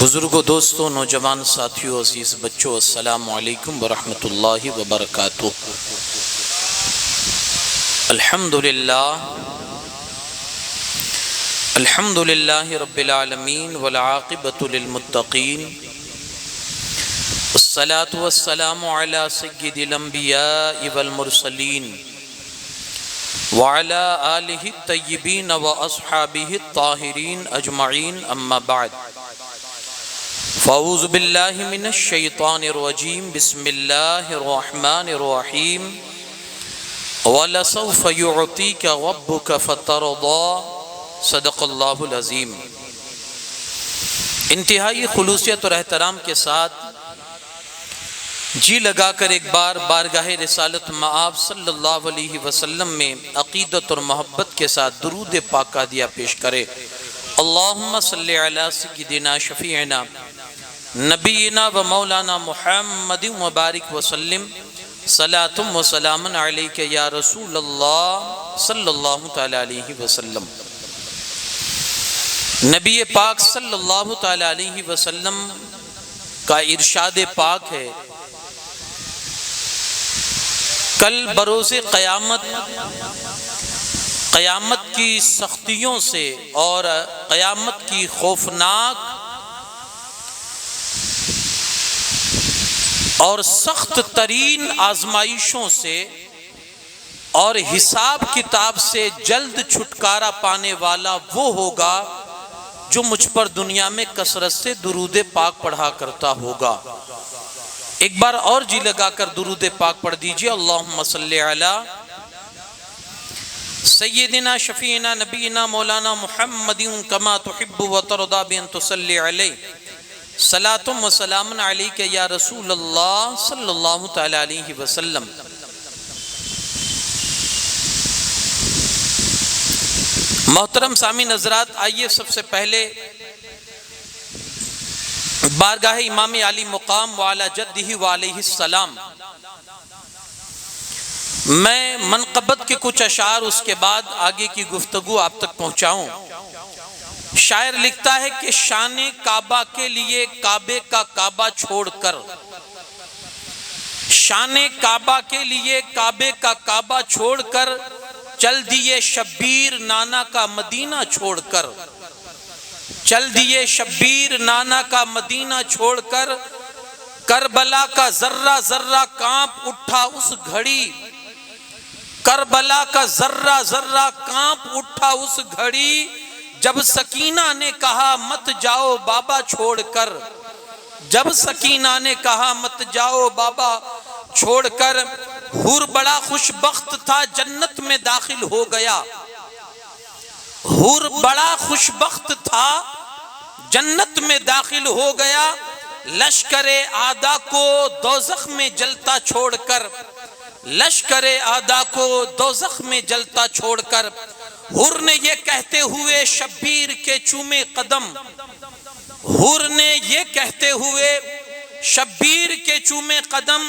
बुजुर्गों, दोस्तों, नौजवान साथियों, अजीज़ बच्चों, अस्सलामु अलैकुम वरहमतुल्लाहि वबरकातुहू। अल्हम्दुलिल्लाहि रब्बिल आलमीन वल आक़िबतु लिल मुत्तक़ीन वस्सलातु वस्सलामु अला सय्यिदिल अंबियाइ वल मुरसलीन व अला आलिहि तय्यिबीन व अस्हाबिहि ताहिरीन अजमईन, अम्मा बाद। फ़अऊज़ु बिल्लाहि मिनश शैतानिर रजीम, बिस्मिल्लाहिर रहमानिर रहीम। वलसौफ़ युअतीका रब्बुका फ़तरदा, सदक़ल्लाहुल अज़ीम। इंतहाई खुलूसियत और एहतराम के साथ जी लगाकर एक बार बारगाहे रिसालत मआब सल्लल्लाहु अलैहि वसल्लम में अक़ीदत और मोहब्बत के साथ दुरूद पाक दिया पेश करे। अल्लाहुम्मा सल्लि अला सय्यिदिना शफ़ीअना नबीना व मौलाना मुहम्मदिन व बारिक वसल्लिम सलातुम व सलामुन अलैका या रसूल अल्लाह सल्लल्लाहु तआला अलैहि वसल्लम। नबी पाक सल्लल्लाहु तआला अलैहि वसल्लम का इरशाद पाक है, कल बरोज़े क़यामत की सख्तियों से और क़यामत की खौफनाक और सख्त तरीन आजमाइशों से और हिसाब किताब से जल्द छुटकारा पाने वाला वो होगा जो मुझ पर दुनिया में कसरत से दुरूद पाक पढ़ा करता होगा। एक बार और जी लगाकर दुरूद पाक पढ़ दीजिए। अल्लाहुम्मा सल्ली अला सय्यिदिना शफ़ीना नबीना मौलाना मुहम्मदिन कमा तुहिब्बु व तरदा बिन तुसल्ली अलैहि सलातुम व सलामुन अलैका या रसूल अल्लाह सल्लल्लाहु तआला अलैहि वसल्लम। मोहतरम सामीन हज़रात, आइए सबसे पहले बारगाह इमाम अली मुकाम वाला जद्दिही व अलैहिस्सलाम मैं मनक़बत के कुछ अशार, उसके बाद आगे की गुफ्तगू आप तक पहुँचाऊँ। शायर लिखता है कि शाने काबा के लिए काबे का काबा छोड़कर, शाने काबा के लिए काबे का काबा छोड़कर चल दिए शब्बीर नाना का मदीना छोड़कर, चल दिए शब्बीर नाना का मदीना छोड़कर, करबला का जर्रा जर्रा कांप उठा उस घड़ी, करबला का जर्रा जर्रा कांप उठा उस घड़ी, जब सकीना ने कहा मत जाओ बाबा छोड़कर, जब सकीना ने कहा मत जाओ बाबा छोड़कर, हुर बड़ा खुशबख्त था जन्नत में दाखिल हो गया, हुर बड़ा खुशबख्त था जन्नत में दाखिल हो गया, लश्करे आदा को दोज़ख में जलता छोड़कर, लश्करे आदा को दोज़ख में जलता छोड़कर, हुर ने ये कहते हुए शब्बीर के चूमे कदम, हुर ने ये कहते हुए शब्बीर के चूमे कदम,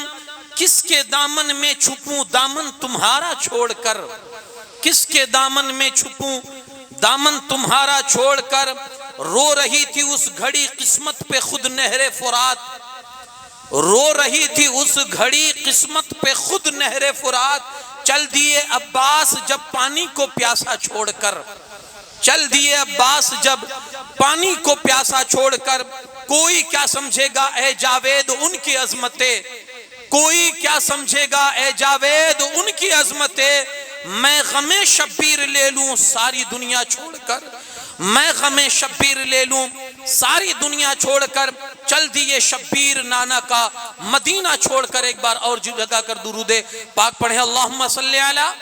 किसके दामन में छुपूं दामन तुम्हारा छोड़कर, किसके दामन में छुपूं दामन तुम्हारा छोड़कर, रो रही थी उस घड़ी किस्मत पे खुद नहरे फुरात, रो रही थी उस घड़ी किस्मत पे खुद नहरे फुरात, चल दिए अब्बास जब पानी को प्यासा छोड़कर, चल दिए अब्बास जब पानी को प्यासा छोड़कर, कोई क्या समझेगा ए जावेद उनकी अजमतें, कोई क्या समझेगा ए जावेद उनकी अजमतें, मैं गमे शब्बीर ले लूं सारी दुनिया छोड़कर, मैं गमे शब्बीर ले लूं सारी दुनिया छोड़कर, चल दिए शब्बीर नाना का मदीना छोड़कर। एक बार और जगह कर दुरूदे पाक पढ़े। अल्लाहुम्मा सल्ली अला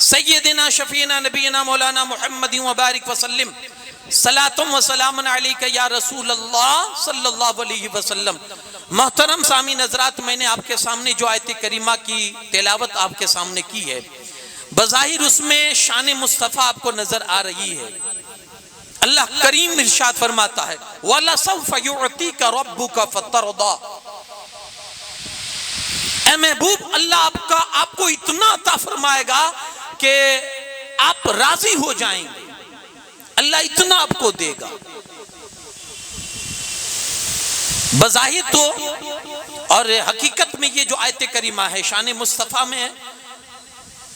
सय्यिदिना शफ़ीना नबीना मौलाना मुहम्मदिन व बारिक वसल्लिम सलातुम व सलामुन अलैका या रसूल अल्लाह सल्लल्लाहु अलैहि वसल्लम। मोहतरम सामीन हज़रात, मैंने आपके सामने जो आयत करीमा की तिलावत आपके सामने की है, बज़ाहिर उसमें शान मुस्तफ़ा आपको नजर आ रही है। अल्लाह करीम इरशाद फरमाता है, वलसौफ़ युअतीका रब्बुका फ़तरदा, ए महबूब अल्लाह आपको इतना अता फरमाएगा कि आप राजी हो जाएंगे, अल्लाह इतना आपको देगा। बज़ाहिर तो और हकीकत में ये जो आयत करीमा है शान मुस्तफ़ा में है।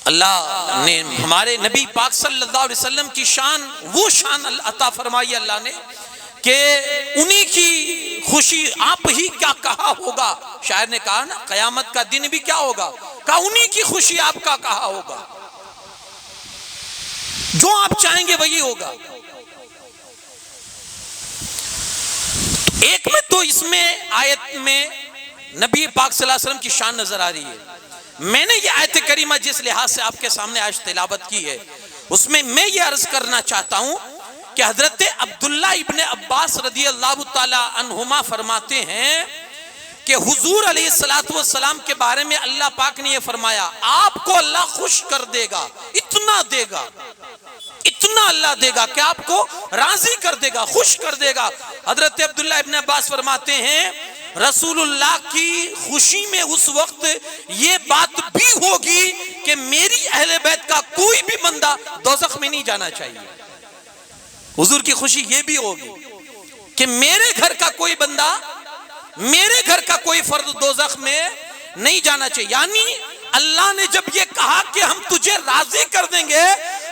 अल्लाह ने हमारे नबी पाक सल्लल्लाहु अलैहि वसल्लम की शान, वो शान अता फरमाई अल्लाह ने कि उन्हीं की खुशी आप ही क्या कहा होगा। शायर ने कहा ना, क़यामत का दिन भी क्या होगा, कहा उन्हीं की खुशी आपका कहा होगा, जो आप चाहेंगे वही होगा। एक में तो इसमें आयत में नबी पाक सल्लल्लाहु अलैहि वसल्लम की शान नजर आ रही है। मैंने ये आयत करीमा जिस लिहाज से आपके सामने आज तिलावत की है, उसमें मैं ये अर्ज करना चाहता हूं कि हजरत अब्दुल्ला इब्ने अब्बास रदियल्लाहु ताला अन्हुमा फरमाते हैं कि हुजूर अलैहिस्सलातु वस्सलाम के बारे में अल्लाह पाक ने ये फरमाया, आपको अल्लाह खुश कर देगा, इतना देगा, इतना अल्लाह देगा कि आपको राजी कर देगा, खुश कर देगा। हजरत अब्दुल्ला इब्ने अब्बास फरमाते हैं रसूलुल्लाह की खुशी में उस वक्त ये बात भी होगी कि मेरी अहले बैत का कोई भी बंदा दोज़ख में नहीं जाना चाहिए। हुजूर की खुशी ये भी होगी कि मेरे घर का कोई बंदा, मेरे घर का कोई फर्द दोज़ख में नहीं जाना चाहिए। यानी अल्लाह ने जब ये कहा कि हम तुझे राजी कर देंगे,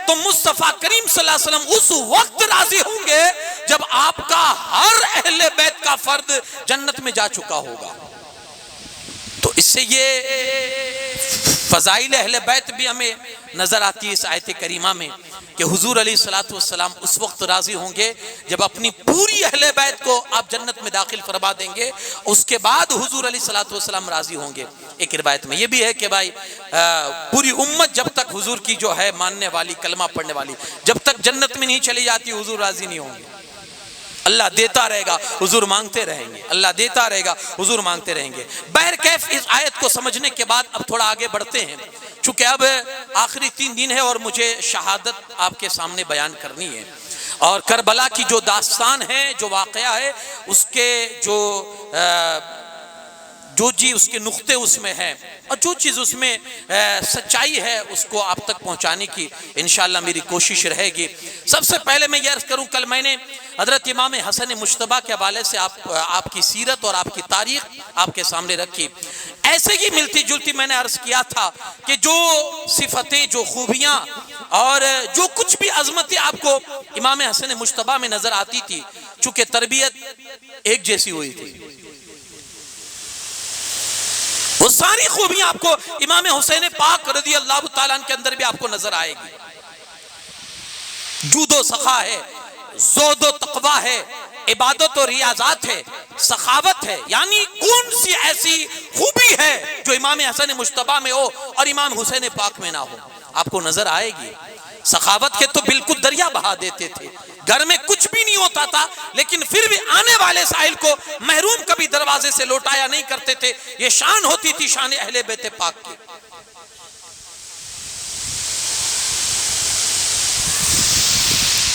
तो मुस्तफा करीम सल्लल्लाहु अलैहि वसल्लम उस वक्त राजी होंगे जब आपका हर अहले बैत का फर्द जन्नत में जा चुका होगा। तो इससे ये फजाइल अहले बैत भी हमें नजर आती है इस आयत करीमा में कि हुजूर अलैहिस्सलातु वस्सलाम उस वक्त राजी होंगे जब अपनी पूरी अहले बैत को आप जन्नत में दाखिल फरमा देंगे, उसके बाद हुजूर अलैहिस्सलातु वस्सलाम राजी होंगे। एक रिवायत में ये भी है कि भाई पूरी उम्मत जब तक हुजूर की जो है मानने वाली, कलमा पढ़ने वाली, जब तक जन्नत में नहीं चली जाती हुजूर राजी नहीं होंगे। अल्लाह देता रहेगा, हुजूर मांगते रहेंगे, अल्लाह देता रहेगा, हुजूर मांगते रहेंगे। बहरकैफ इस आयत को समझने के बाद अब थोड़ा आगे बढ़ते हैं, चूंकि अब आखिरी 3 दिन है और मुझे शहादत आपके सामने बयान करनी है। और करबला की जो दास्तान है, जो वाकया है, उसके जो चीज उसके नुक्ते उसमें है और जो चीज़ उसमें सच्चाई है उसको आप तक पहुंचाने की इंशाअल्लाह मेरी कोशिश रहेगी। सबसे पहले मैं ये अर्ज करूं, कल मैंने हजरत इमाम हसन मुश्तबा के हवाले से आपकी सीरत और आपकी तारीख आपके सामने रखी। ऐसे ही मिलती जुलती मैंने अर्ज किया था कि जो सिफतें, जो खूबियाँ और जो कुछ भी अजमतें आपको इमाम हसन मुश्तबा में नजर आती थी, चूंकि तरबियत एक जैसी हुई थी, वो सारी खूबियां आपको इमाम हुसैन पाक रज़ी अल्लाह ताला के अंदर भी आपको नजर आएगी। जूदो सखा है, ज़ोदो तक़वा है, इबादत और रियाजात है, सखावत है। यानी कौन सी ऐसी खूबी है जो इमाम हसन मुश्तबा में हो और इमाम हुसैन पाक में ना हो, आपको नजर आएगी। सखावत के तो बिल्कुल दरिया बहा देते थे, घर में कुछ भी नहीं होता था, लेकिन फिर भी आने वाले साहिल को महरूम कभी दरवाजे से लौटाया नहीं करते थे। ये शान होती थी शान अहले बैत पाक की।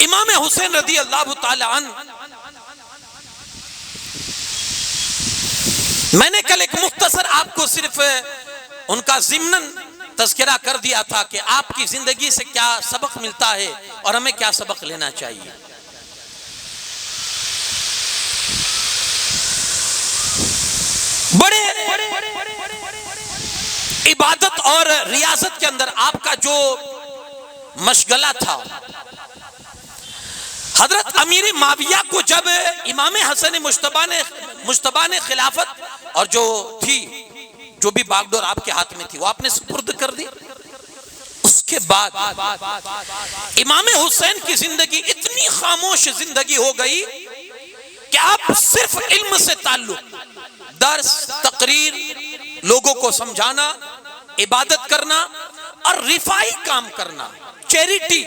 इमाम हुसैन रज़ी अल्लाह ताला अन्हु, मैंने कल एक मुख्तसर आपको सिर्फ उनका ज़िम्नन तज़किरा कर दिया था कि आपकी जिंदगी से क्या सबक मिलता है और हमें क्या सबक लेना चाहिए। बड़े इबादत और रियासत के अंदर आपका जो मशगला था, हजरत अमीर माविया को जब इमाम हसन मुश्तबा ने खिलाफत और जो भी बागडोर आपके हाथ में थी वो आपने सुपुर्द कर दी। उसके बाद इमाम हुसैन की जिंदगी इतनी खामोश जिंदगी हो गई कि आप सिर्फ इल्म से ताल्लुक, दर्स, तकरीर, लोगों को समझाना, इबादत करना और रिफाई काम करना, चैरिटी,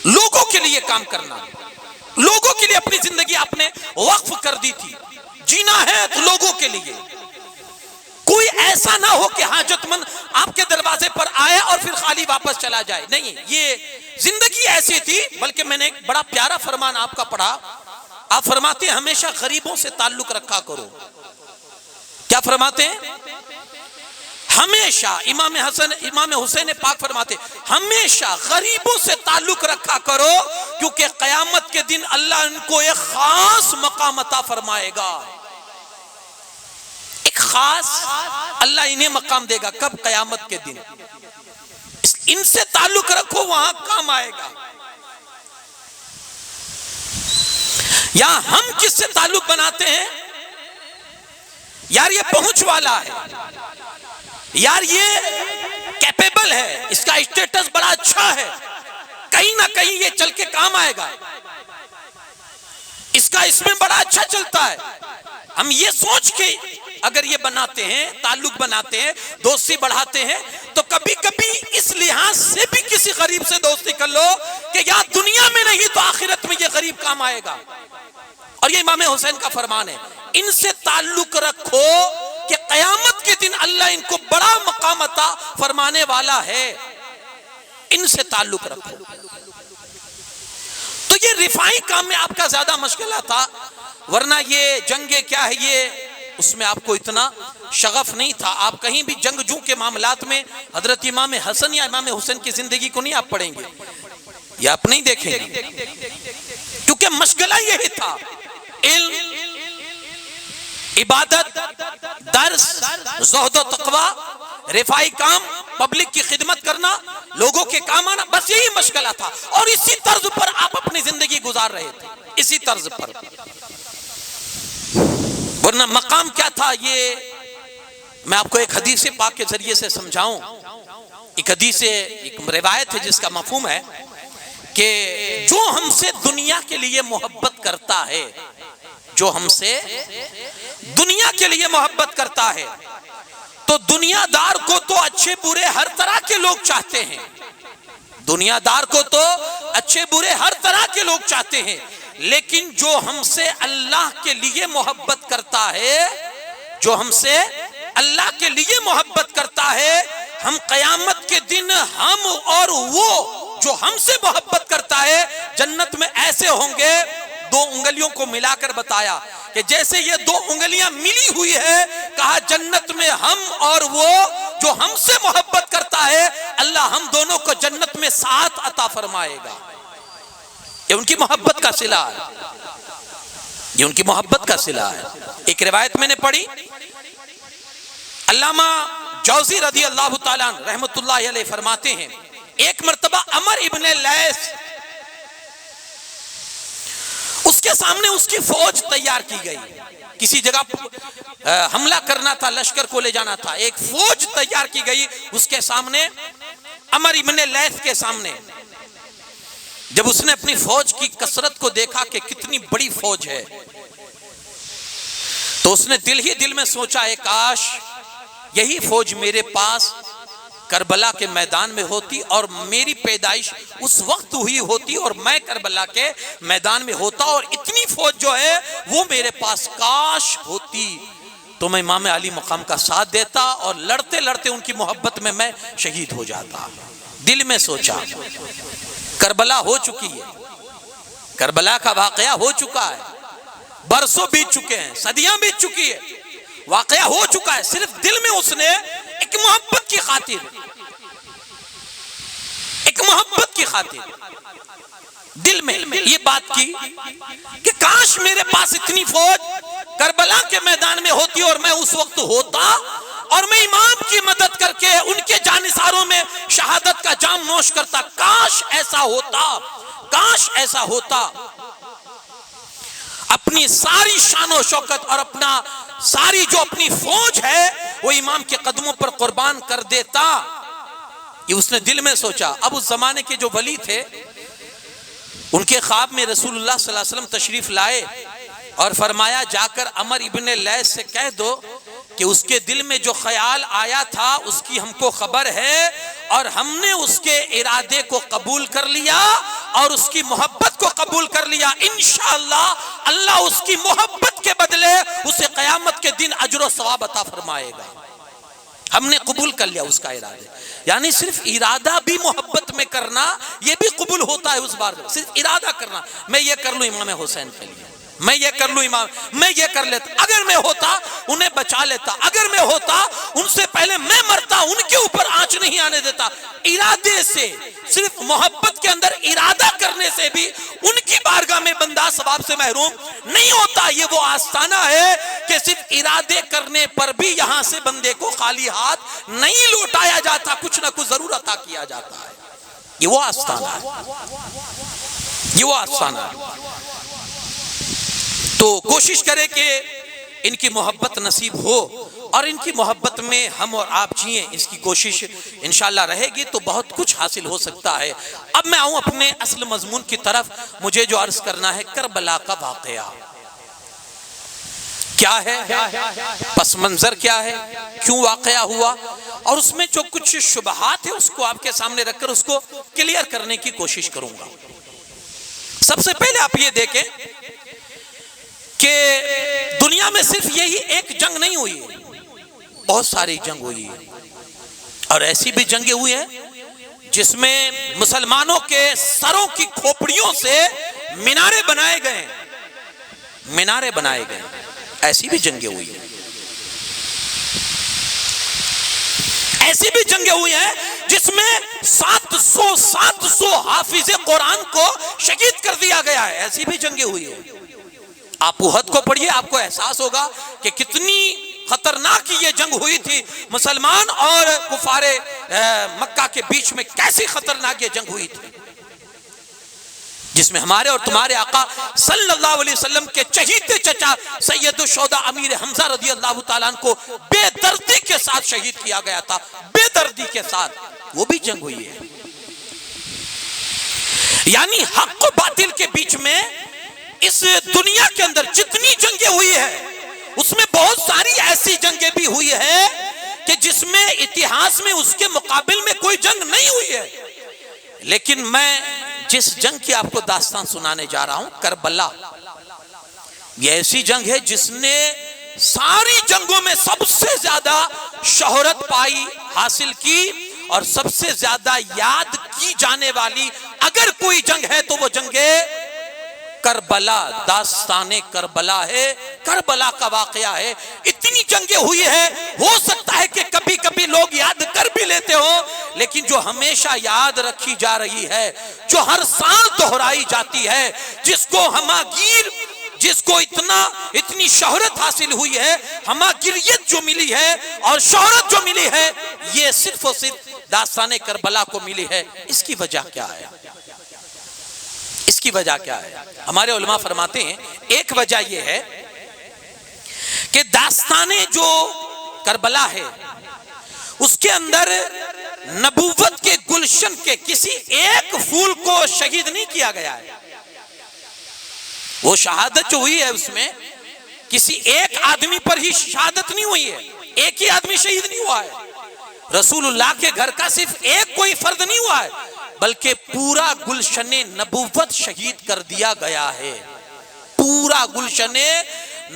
लोगों के लिए काम करना, लोगों के लिए अपनी जिंदगी आपने वक्फ कर दी थी। जीना है तो लोगों के लिए, कोई ऐसा ना हो कि हाजतमंद आपके दरवाजे पर आए और फिर खाली वापस चला जाए। नहीं, ये जिंदगी ऐसी थी। बल्कि मैंने एक बड़ा प्यारा फरमान आपका पढ़ा, आप फरमाते हैं हमेशा गरीबों से ताल्लुक रखा करो। क्या फरमाते हैं? हमेशा इमाम हुसैन पाक फरमाते हमेशा गरीबों से ताल्लुक रखा करो, क्योंकि कयामत के दिन अल्लाह इनको एक खास मकाम अता फरमाएगा। एक खास अल्लाह इन्हें मकाम देगा। कब? कयामत के दिन। इनसे ताल्लुक रखो, वहां काम आएगा। यहां हम किससे ताल्लुक बनाते हैं? यार ये पहुंच वाला है, यार ये कैपेबल है, इसका स्टेटस बड़ा अच्छा है, कहीं ना कहीं ये चल के काम आएगा, इसका इसमें बड़ा अच्छा चलता है। हम ये सोच के अगर ये बनाते हैं, ताल्लुक बनाते हैं, दोस्ती बढ़ाते हैं, तो कभी कभी इस लिहाज से भी किसी गरीब से दोस्ती कर लो कि यार दुनिया में नहीं तो आखिरत में ये गरीब काम आएगा। और ये इमाम हुसैन का फरमान है, इनसे ताल्लुक रखो कि कयामत के दिन अल्लाह इनको बड़ा मकाम अता फरमाने वाला है। इनसे ताल्लुक रखो। तो ये रिफाई काम में आपका ज्यादा मुश्किल था, वरना ये जंगे क्या है ये उसमें आपको इतना शगफ नहीं था। आप कहीं भी जंगजू के मामलात में हजरत इमाम हसन या इमाम हुसैन की जिंदगी को नहीं आप पढ़ेंगे या आप नहीं देखेंगे, क्योंकि मशगला यही था, इल्म, इबादत, दर्स, ज़ुहद व तक़वा, रिफाई काम, पब्लिक की खिदमत करना, लोगों के काम आना, बस यही मशगला था। और इसी तर्ज पर आप अपनी जिंदगी गुजार रहे थे, इसी तर्ज पर। वरना मकाम क्या था ये मैं आपको एक हदीस पाक के जरिए से समझाऊं। एक हदीस, एक रिवायत है जिसका मफहूम है कि जो हमसे दुनिया के लिए मोहब्बत करता है, जो हमसे दुनिया के लिए मोहब्बत करता है, तो दुनियादार को तो अच्छे बुरे हर तरह के लोग चाहते हैं, दुनियादार को तो अच्छे बुरे हर तरह के लोग चाहते हैं, लेकिन जो हमसे अल्लाह के लिए मोहब्बत करता है, जो हमसे अल्लाह के लिए मोहब्बत करता है, हम कयामत के दिन हम और वो जो हमसे मोहब्बत करता है जन्नत में ऐसे होंगे। दो उंगलियों को मिलाकर बताया कि जैसे ये दो उंगलियां मिली हुई है, कहा जन्नत में हम और वो जो हमसे मोहब्बत करता है, अल्लाह हम दोनों को जन्नत में साथ अता फरमाएगा। ये उनकी मोहब्बत का सिला है, ये उनकी मोहब्बत का सिला है। एक रिवायत मैंने पढ़ी, अल्लामा जौजी रदी अल्लाह ताला रहमतुल्लाह अलैह फरमाते हैं, एक मर्तबा अमर इब्ने लैस, उसके सामने उसकी फौज तैयार की गई, किसी जगह हमला करना था, लश्कर को ले जाना था, एक फौज तैयार की गई उसके सामने, अमर इब्ने लैस के सामने। जब उसने अपनी फौज की कसरत को देखा कि कितनी बड़ी फौज है, तो उसने दिल ही दिल में सोचा है काश यही फौज मेरे पास करबला के मैदान में होती और मेरी पैदाइश उस वक्त हुई होती और मैं करबला के मैदान में होता और इतनी फौज जो है वो मेरे पास काश होती, तो मैं इमाम अली मकाम का साथ देता और लड़ते लड़ते उनकी मोहब्बत में मैं शहीद हो जाता। दिल में सोचा, करबला हो चुकी है, करबला का वाकया हो चुका है, बरसों बीत चुके हैं, सदियां बीत चुकी है, वाकया हो चुका है। सिर्फ दिल में उसने एक मोहब्बत की खातिर, एक मोहब्बत की खातिर दिल में ये बात की कि काश मेरे पास इतनी फौज करबला के मैदान में होती और मैं उस वक्त होता और मैं इमाम की मदद करके उनके जानिसारों में शहादत का जाम नोश करता। काश ऐसा होता, काश ऐसा होता। अपनी सारी शानो शौकत और अपना सारी जो अपनी फौज है वो इमाम के कदमों पर कुर्बान कर देता, ये उसने दिल में सोचा। अब उस जमाने के जो वली थे उनके ख्वाब में रसूलुल्लाह सल्लल्लाहु अलैहि वसल्लम तशरीफ लाए और फरमाया जाकर अमर इब्ने लैस से कह दो कि उसके दिल में जो ख्याल आया था उसकी हमको खबर है और हमने उसके इरादे को कबूल कर लिया और उसकी मोहब्बत को कबूल कर लिया। इंशाअल्लाह अल्लाह उसकी मोहब्बत के बदले उसे क़यामत के दिन अजर व सवाब अता फरमाएगा। हमने कबूल कर लिया उसका इरादा। यानी सिर्फ इरादा भी मोहब्बत में करना ये भी कबूल होता है उस बार, सिर्फ इरादा करना मैं ये कर लूं इमाम हुसैन के लिए, मैं ये कर लूं इमाम, मैं ये कर लेता, अगर मैं होता उन्हें बचा लेता, अगर मैं होता उनसे पहले मैं मरता, उनके ऊपर आंच नहीं आने देता। इरादे से, सिर्फ मोहब्बत के अंदर इरादा करने से भी उनकी बारगाह में बंदा सवाब से महरूम नहीं होता। ये वो आस्ताना है कि सिर्फ इरादे करने पर भी यहां से बंदे को खाली हाथ नहीं लौटाया जाता, कुछ ना कुछ जरूर अता किया जाता है। ये वो आस्ताना है, ये वो आस्ताना है। तो कोशिश करें कि इनकी मोहब्बत नसीब हो और इनकी मोहब्बत में हम और आप जिए, इसकी कोशिश इंशाल्लाह रहेगी तो बहुत कुछ हासिल हो सकता है। अब मैं आऊं अपने असल मजमून की तरफ। मुझे जो अर्ज करना है, करबला का वाकया क्या है, पस मंजर क्या है, क्यों वाकया हुआ, और उसमें जो कुछ शुबहात है उसको आपके सामने रखकर उसको क्लियर करने की कोशिश करूंगा। सबसे पहले आप ये देखें कि दुनिया में सिर्फ यही एक जंग नहीं हुई है, बहुत सारी जंग हुई है। और ऐसी भी जंगें हुई हैं जिसमें मुसलमानों के सरों की खोपड़ियों से मीनारे बनाए गए, मीनारे बनाए गए। ऐसी भी जंगें हुई हैं, ऐसी भी जंगें हुई हैं जिसमें 700 हाफिज कुरान को शहीद कर दिया गया है। ऐसी भी जंगें हुई है। आप उहद को पढ़िए, आपको एहसास होगा कि कितनी खतरनाक ये जंग हुई थी। मुसलमान और कुफारे मक्का के बीच में कैसी खतरनाक ये जंग हुई थी, जिसमें हमारे और तुम्हारे आका सल्लल्लाहु अलैहि वसल्लम के चहीते चचा सैयद शुहदा अमीर हमजा रज़ी अल्लाह तआला अन्हु को बेदर्दी के साथ शहीद किया गया था, बेदर्दी के साथ। वो भी जंग हुई है। यानी हक और बातिल के बीच में इस दुनिया के अंदर जितनी जंगें हुई है उसमें बहुत सारी ऐसी जंगें भी हुई है कि जिसमें इतिहास में उसके मुकाबिल में कोई जंग नहीं हुई है। लेकिन मैं जिस जंग की आपको दास्तान सुनाने जा रहा हूं, करबला, यह ऐसी जंग है जिसने सारी जंगों में सबसे ज्यादा शोहरत पाई, हासिल की, और सबसे ज्यादा याद की जाने वाली अगर कोई जंग है तो वो जंगे करबला, दास्ताने करबला है, करबला का वाकया है। इतनी जंगें हुई है, हो सकता है कि कभी कभी लोग याद कर भी लेते हो, लेकिन जो हमेशा याद रखी जा रही है, जो हर साल दोहराई जाती है, जिसको हमागीर, जिसको इतनी शोहरत हासिल हुई है, हमागिरियत जो मिली है और शोहरत जो मिली है, ये सिर्फ और सिर्फ दास्ताने करबला को मिली है। इसकी वजह क्या है? इसकी वजह क्या है? हमारे उलमा फरमाते हैं एक वजह यह है कि दास्ताने जो करबला है उसके अंदर नबूवत के गुलशन के किसी एक फूल को शहीद नहीं किया गया है। वो शहादत जो हुई है उसमें किसी एक आदमी पर ही शहादत नहीं हुई है, एक ही आदमी शहीद नहीं हुआ है। रसूलुल्लाह के घर का सिर्फ एक कोई फर्द नहीं हुआ है, बल्कि पूरा गुलशने नबूवत शहीद कर दिया गया है। पूरा गुलशने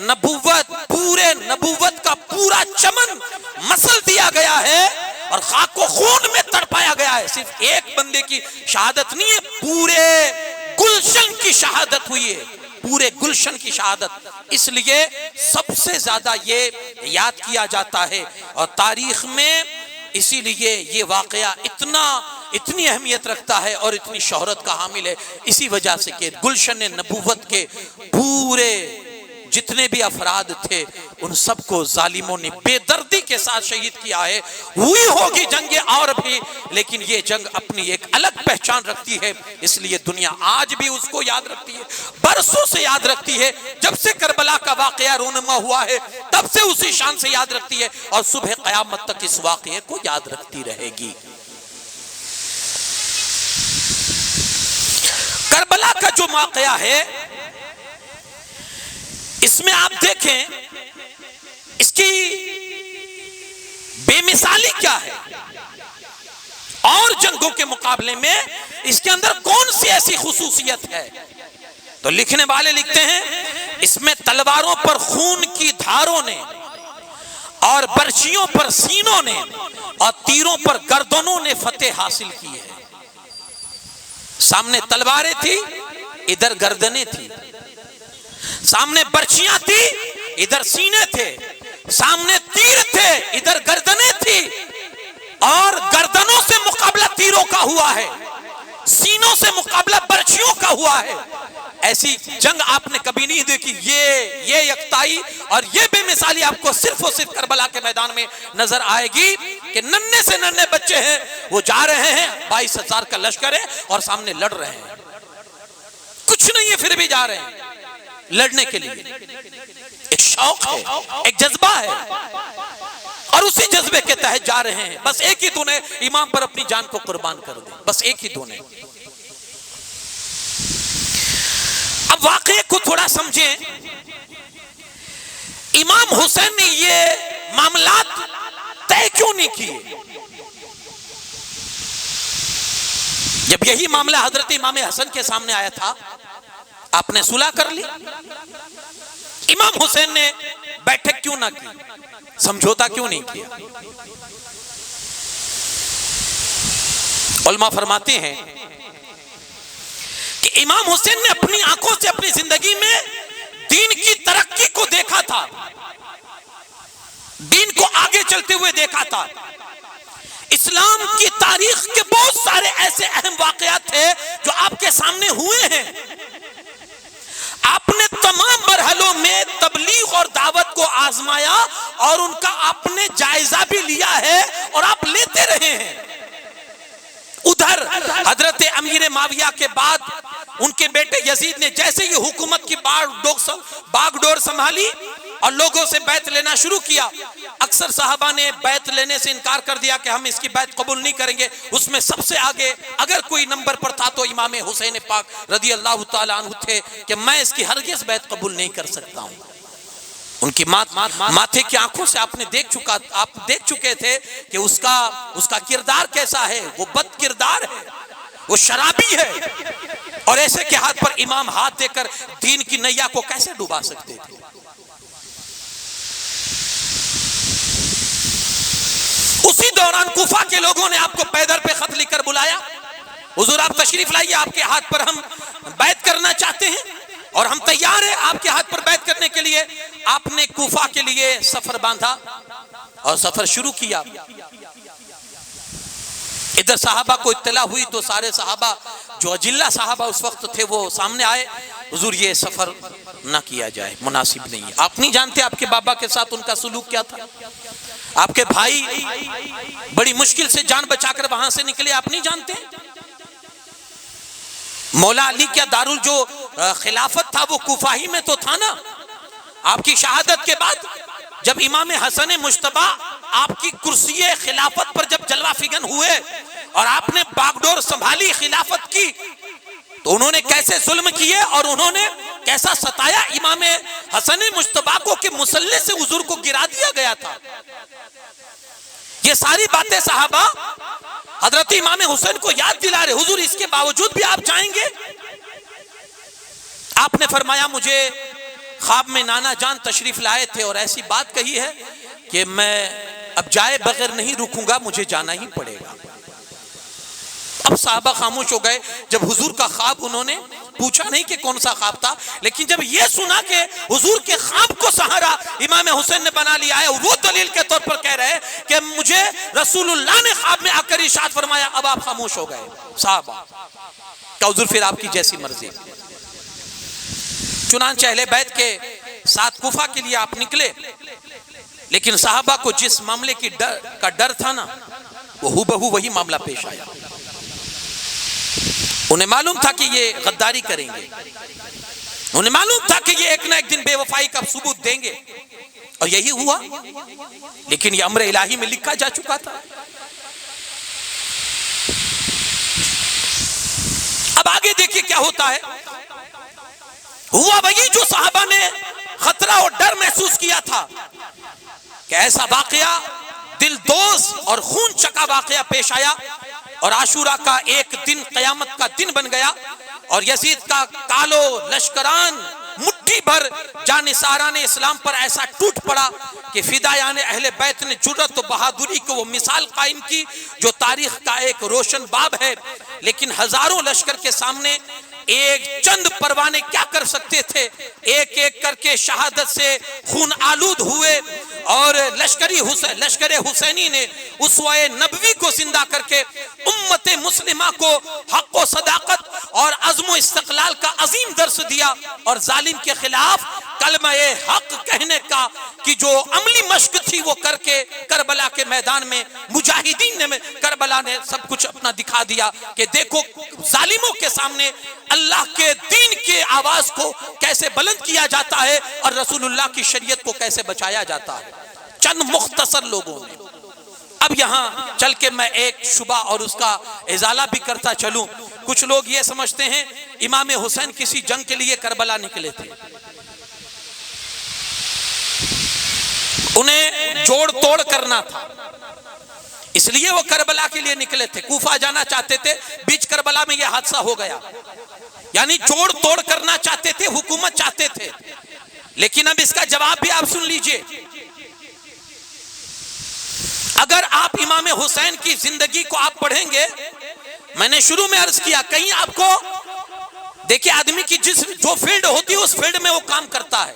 नबूवत, पूरे नबूवत का पूरा चमन मसल दिया गया है और खाक को खून में तड़पाया गया है। सिर्फ एक बंदे की शहादत नहीं है, पूरे गुलशन की शहादत हुई है, पूरे गुलशन की शहादत। इसलिए सबसे ज्यादा ये याद किया जाता है और तारीख में इसीलिए ये वाकया इतनी अहमियत रखता है और इतनी शोहरत का हामिल है। इसी वजह से कि गुलशन नबूवत के पूरे जितने भी अफराद थे उन सबको जालिमों ने बेदर्दी के साथ शहीद किया है। हुई होगी जंगे और भी, लेकिन ये जंग अपनी एक अलग पहचान रखती है, इसलिए दुनिया आज भी उसको याद रखती है, बरसों से याद रखती है। जब से करबला का वाकया रूनुमा हुआ है तब से उसी शान से याद रखती है और सुबह क़यामत तक इस वाकये को याद रखती रहेगी। करबला का जो वाकया है इसमें आप देखें इसकी बेमिसाली क्या है और जंगों के मुकाबले में इसके अंदर कौन सी ऐसी खुसूसियत है। तो लिखने वाले लिखते हैं इसमें तलवारों पर खून की धारों ने और बर्छियों पर सीनों ने और तीरों पर गर्दनों ने फतेह हासिल की है। सामने तलवारें थी, इधर गर्दनें थी। सामने बर्छियां थी, इधर सीने थे, सामने तीर थे, इधर गर्दनें थी, और गर्दनों से मुकाबला तीरों का हुआ है, सीनों से मुकाबला बर्छियों का हुआ है। ऐसी जंग आपने कभी नहीं देखी। ये यकताई और ये बेमिसाली आपको सिर्फ और सिर्फ करबला के मैदान में नजर आएगी कि नन्हे से नन्हे बच्चे हैं, वो जा रहे हैं, 22,000 का लश्कर है और सामने लड़ रहे हैं, कुछ नहीं है फिर भी जा रहे हैं लड़ने के लिए। एक शौक है, एक जज्बा है, और उसी जज्बे के तहत जा रहे हैं। बस एक ही धुन है, इमाम पर अपनी जान को कुर्बान कर दे, बस एक ही धुन है। अब वाकये को थोड़ा समझें, इमाम हुसैन ने ये मामलात तय क्यों नहीं किए? जब यही मामला हजरत इमाम हसन के सामने आया था, आपने सुलह कर ली, इमाम हुसैन ने बैठक क्यों ना की, समझौता क्यों नहीं किया? उलमा फरमाते हैं कि इमाम हुसैन ने अपनी आंखों से अपनी जिंदगी में दीन की तरक्की को देखा था, दीन को आगे चलते हुए देखा था। इस्लाम की तारीख के बहुत सारे ऐसे अहम वाकयात थे जो आपके सामने हुए हैं। आपने तमाम मरहलों में तबलीग और दावत को आजमाया और उनका आपने जायजा भी लिया है और आप लेते रहे हैं। उधर हजरत अमीर माविया के बाद उनके बेटे यजीद ने जैसे ही हुकूमत की बागडोर संभाली और लोगों से बैत लेना शुरू किया, अक्सर साहबा ने बैत लेने से इनकार कर दिया कि हम इसकी बैत कबूल नहीं करेंगे। उसमें सबसे आगे अगर कोई नंबर पर था तो इमाम हुसैन पाक रदी अल्लाह ताला अन्हु थे कि मैं इसकी हरगिज़ बैत कबूल नहीं कर सकता हूं। उनकी माथे की आंखों से आप देख चुके थे कि उसका किरदार कैसा है, वो बद किरदार है, वो शराबी है, और ऐसे के हाथ पर इमाम हाथ देकर दीन की नैया को कैसे डुबा सकते थे। उसी दौरान कुफा के लोगों ने आपको पैदल पे खत लिखकर बुलाया, हुजूर आप तशरीफ लाइए, आपके हाथ पर हम बैत करना चाहते हैं और हम तैयार हैं आपके हाथ पर बैत करने के लिए। आपने कुफा के लिए सफर बांधा और सफर शुरू किया। इधर साहबा को इत्तला हुई तो सारे साहबा जो अजिल्ला साहबा उस वक्त थे वो सामने आए, हुजूर ये सफर ना किया जाए, मुनासिब नहीं है। आप नहीं जानते आपके बाबा के साथ उनका सुलूक क्या था। आपके भाई बड़ी मुश्किल से जान बचाकर वहां से निकले, आप नहीं जानते। मौला अली क्या दारुल जो खिलाफत था वो कुफाही में तो था ना। आपकी शहादत के बाद जब इमाम हसन मुश्तबा आपकी कुर्सी खिलाफत पर जब जलवा फिगन हुए और आपने बागडोर संभाली खिलाफत की, तो उन्होंने कैसे जुल्म किए और उन्होंने कैसा सताया इमाम हसन मुश्तबा को कि मुसल्ले से हुजूर को गिरा दिया गया था। ये सारी बातें साहबा हजरत इमाम हुसैन को याद दिला रहे, हुजूर इसके बावजूद भी आप जाएंगे। आपने फरमाया मुझे ख्वाब में नाना जान तशरीफ लाए थे और ऐसी बात कही है कि मैं अब जाए बगैर नहीं रुकूंगा, मुझे जाना ही पड़ेगा। अब साहबा खामोश हो गए। जब हुजूर का ख्वाब उन्होंने पूछा नहीं कि कौन सा ख्वाब था, लेकिन जब ये सुना कि हुजूर के ख्वाब को सहारा इमाम हुसैन ने बना लिया है, वो दलील के तौर पर कह रहे हैं कि मुझे रसूलुल्लाह ने ख्वाब में आकर इरशाद फरमाया, अब आप खामोश हो गए। साहबा का हुजूर फिर आपकी जैसी मर्जी। चुनांचे अहले बैत के साथ कुफा के लिए आप निकले, लेकिन साहबा को जिस मामले की डर था ना, वो हूबहू वही मामला पेश आया। उन्हें मालूम था कि ये गद्दारी करेंगे, उन्हें मालूम था कि ये एक ना एक दिन बेवफाई का सबूत देंगे, और यही हुआ। लेकिन ये अम्र इलाही में लिखा जा चुका था। अब आगे देखिए क्या होता है। हुआ वही जो साहबा ने खतरा और डर महसूस किया था कि ऐसा वाकया दिलदोज और खून चका वाकया पेश आया, और आशूरा का एक दिन कयामत का दिन बन गया, और यजीद का कालो लश्करान मुट्ठी भर जानिसारान इस्लाम पर ऐसा टूट पड़ा कि फिदायान अहले बैत ने जुर्रत और बहादुरी को वो मिसाल कायम की जो तारीख का एक रोशन बाब है। लेकिन हजारों लश्कर के सामने एक चंद परवाने क्या कर सकते थे, एक एक करके शहादत से खून आलूद हुए और लश्कर हुसैनी ने उसवाए नबवी को जिंदा करके उम्मत मुस्लिमा को हक व सदाकत और अज़्म व इस्तक़लाल का अजीम दर्स दिया और जालिम के खिलाफ कलमा-ए हक कहने का कि जो अमली मश्क थी वो करके करबला के मैदान में मुजाहिदीन ने करबला ने सब कुछ अपना दिखा दिया कि देखो जालिमों के सामने अल्लाह के दीन के आवाज को कैसे बुलंद किया जाता है और रसूलुल्लाह की शरीयत को कैसे बचाया जाता है, चंद मुख्तसर लोगों ने। अब यहाँ चल के मैं एक शुबा और उसका इजाला भी करता चलूं। कुछ लोग ये समझते हैं इमाम हुसैन किसी जंग के लिए करबला निकले थे, उन्हें जोड़ तोड़ करना था इसलिए वो करबला के लिए निकले थे, कूफा जाना चाहते थे, बीच करबला में यह हादसा हो गया, यानी जोड़ तोड़ करना चाहते थे, हुकूमत चाहते थे। लेकिन अब इसका जवाब भी आप सुन लीजिए। अगर आप इमाम हुसैन की जिंदगी को आप पढ़ेंगे, मैंने शुरू में अर्ज किया, कहीं आपको देखिए आदमी की जो फील्ड होती है उस फील्ड में वो काम करता है।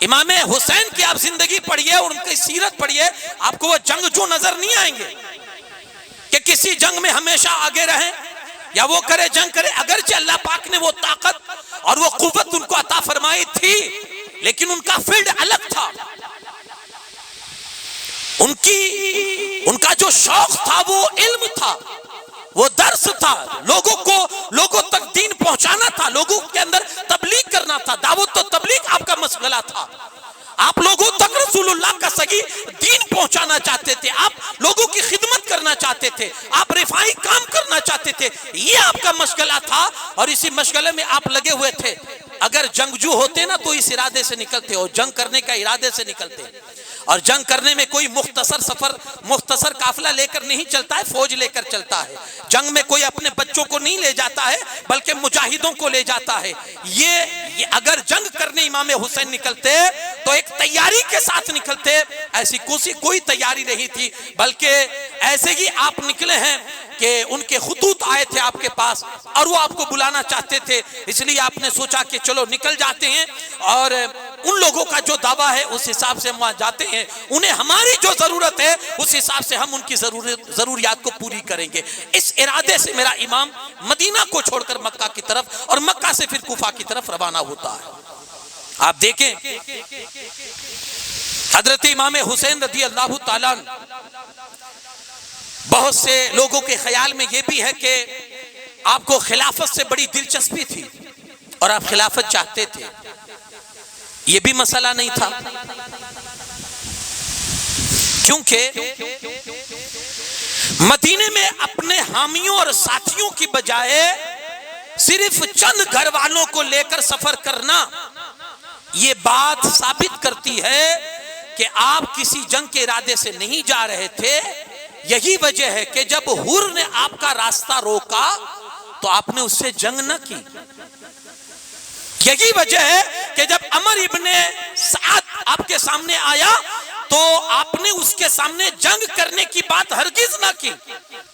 इमाम हुसैन की आप जिंदगी पढ़िए और उनकी सीरत पढ़िए, आपको वो जंगजू नजर नहीं आएंगे कि किसी जंग में हमेशा आगे रहें या वो करे जंग करे। अगरचे अल्लाह पाक ने वो ताकत और वो कुव्वत उनको अता फरमाई थी, लेकिन उनका फील्ड अलग था। उनका जो शौक था वो इल्म था, वो दर्स था, लोगों तक दीन पहुंचाना था, लोगों के अंदर तबलीग करना था। दावत तो तबलीग आपका मसला था, आप लोगों तक रसूलुल्लाह का सही दीन पहुंचाना चाहते थे, आप लोगों की खिदमत करना चाहते थे, आप रिफाई काम करना चाहते थे, ये आपका मशगला था और इसी मशगले में आप लगे हुए थे। अगर जंगजू होते ना तो इस इरादे से निकलते, और जंग करने का इरादे से निकलते। और जंग करने में कोई मुख्तसर काफिला लेकर नहीं चलता है, फौज लेकर चलता है। जंग में कोई अपने बच्चों को नहीं ले जाता है, बल्कि मुजाहिदों को ले जाता है। ये अगर जंग करने इमाम हुसैन निकलते तो एक तैयारी के साथ निकलते, ऐसी कोई तैयारी नहीं थी, बल्कि ऐसे ही आप निकले हैं कि उनके खुतूत आए थे आपके पास और वो आपको बुलाना चाहते थे, इसलिए आपने सोचा कि चलो निकल जाते हैं और उन लोगों का जो दावा है उस हिसाब से हम वहां जाते हैं, उन्हें हमारी जो जरूरत है उस हिसाब से हम उनकी जरूरियात को पूरी करेंगे। इस इरादे से मेरा इमाम मदीना को छोड़कर मक्का की तरफ और मक्का से फिर कूफा की तरफ रवाना होता है। आप देखें हजरत इमाम हुसैन रज़ी अल्लाह ताला अन्हु, बहुत से लोगों के ख्याल में यह भी है कि आपको खिलाफत से बड़ी दिलचस्पी थी और आप खिलाफत चाहते थे, यह भी मसला नहीं था, क्योंकि मदीने में अपने हामियों और साथियों की बजाय सिर्फ चंद घर वालों को लेकर सफर करना, यह बात साबित करती है कि आप किसी जंग के इरादे से नहीं जा रहे थे। यही वजह है कि जब हुर ने आपका रास्ता रोका तो आपने उससे जंग न की। यही वजह है कि जब अमर इब्ने साद आपके सामने आया तो आपने उसके सामने जंग करने की बात हरगिज ना की।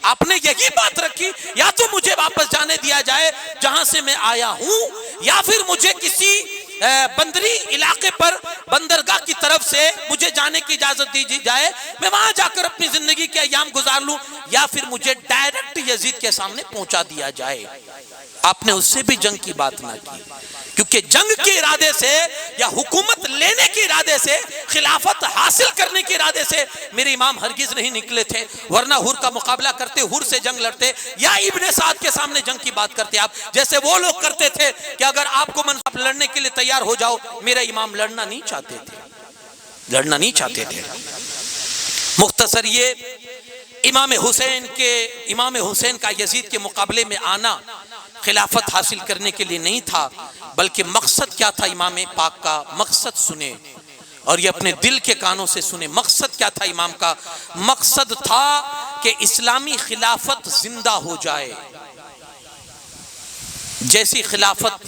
आपने यही बात रखी, या तो मुझे वापस जाने दिया जाए जहां से मैं आया हूं, या फिर मुझे किसी बंदरी इलाके पर बंदरगाह की तरफ से मुझे जाने की इजाजत दी जाए, मैं वहां जाकर अपनी जिंदगी के अयाम गुजार लूं, या फिर मुझे डायरेक्ट यजीद के सामने पहुंचा दिया जाए। आपने उससे भी जंग की बात ना की, क्योंकि जंग के इरादे से या हुकूमत लेने के इरादे से, खिलाफत हासिल करने के इरादे से मेरे इमाम हरगिज नहीं निकले थे, वरना हुर का मुकाबला करते, हुर से जंग लड़ते या इब्ने साद के सामने जंग की बात करते। आप जैसे वो लोग करते थे कि अगर आपको मन आप लड़ने के लिए तैयार हो जाओ, मेरा इमाम लड़ना नहीं चाहते थे। मुख्तसर ये इमाम हुसैन का यजीद के मुकाबले में आना खिलाफत हासिल करने के लिए नहीं था, बल्कि मकसद क्या था इमाम पाक का, मकसद सुने और ये अपने दिल के कानों से सुने। मकसद क्या था इमाम का? मकसद था कि इस्लामी खिलाफत जिंदा हो जाए। जैसी खिलाफत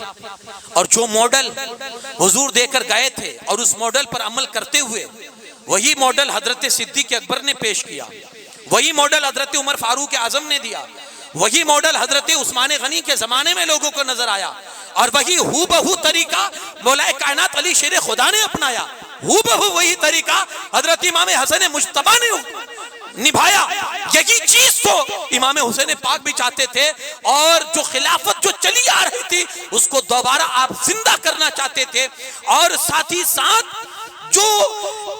और जो मॉडल हुजूर देकर गए थे और उस मॉडल पर अमल करते हुए, वही मॉडल हजरत सिद्दीक अकबर ने पेश किया, वही मॉडल हजरत उमर फारूक आजम ने दिया, वही मॉडल हजरत उस्मान गनी के जमाने में लोगों को नजर आया और वही हूबहू तरीका मौलाए कायनात अली शेर खुदा ने अपनाया। हूबहू वही तरीका हजरत इमाम हसन मुज्तबा ने निभाया। यही चीज तो इमाम हुसैन पाक भी चाहते थे और जो खिलाफत जो चली आ रही थी उसको दोबारा आप जिंदा करना चाहते थे। और साथ ही साथ जो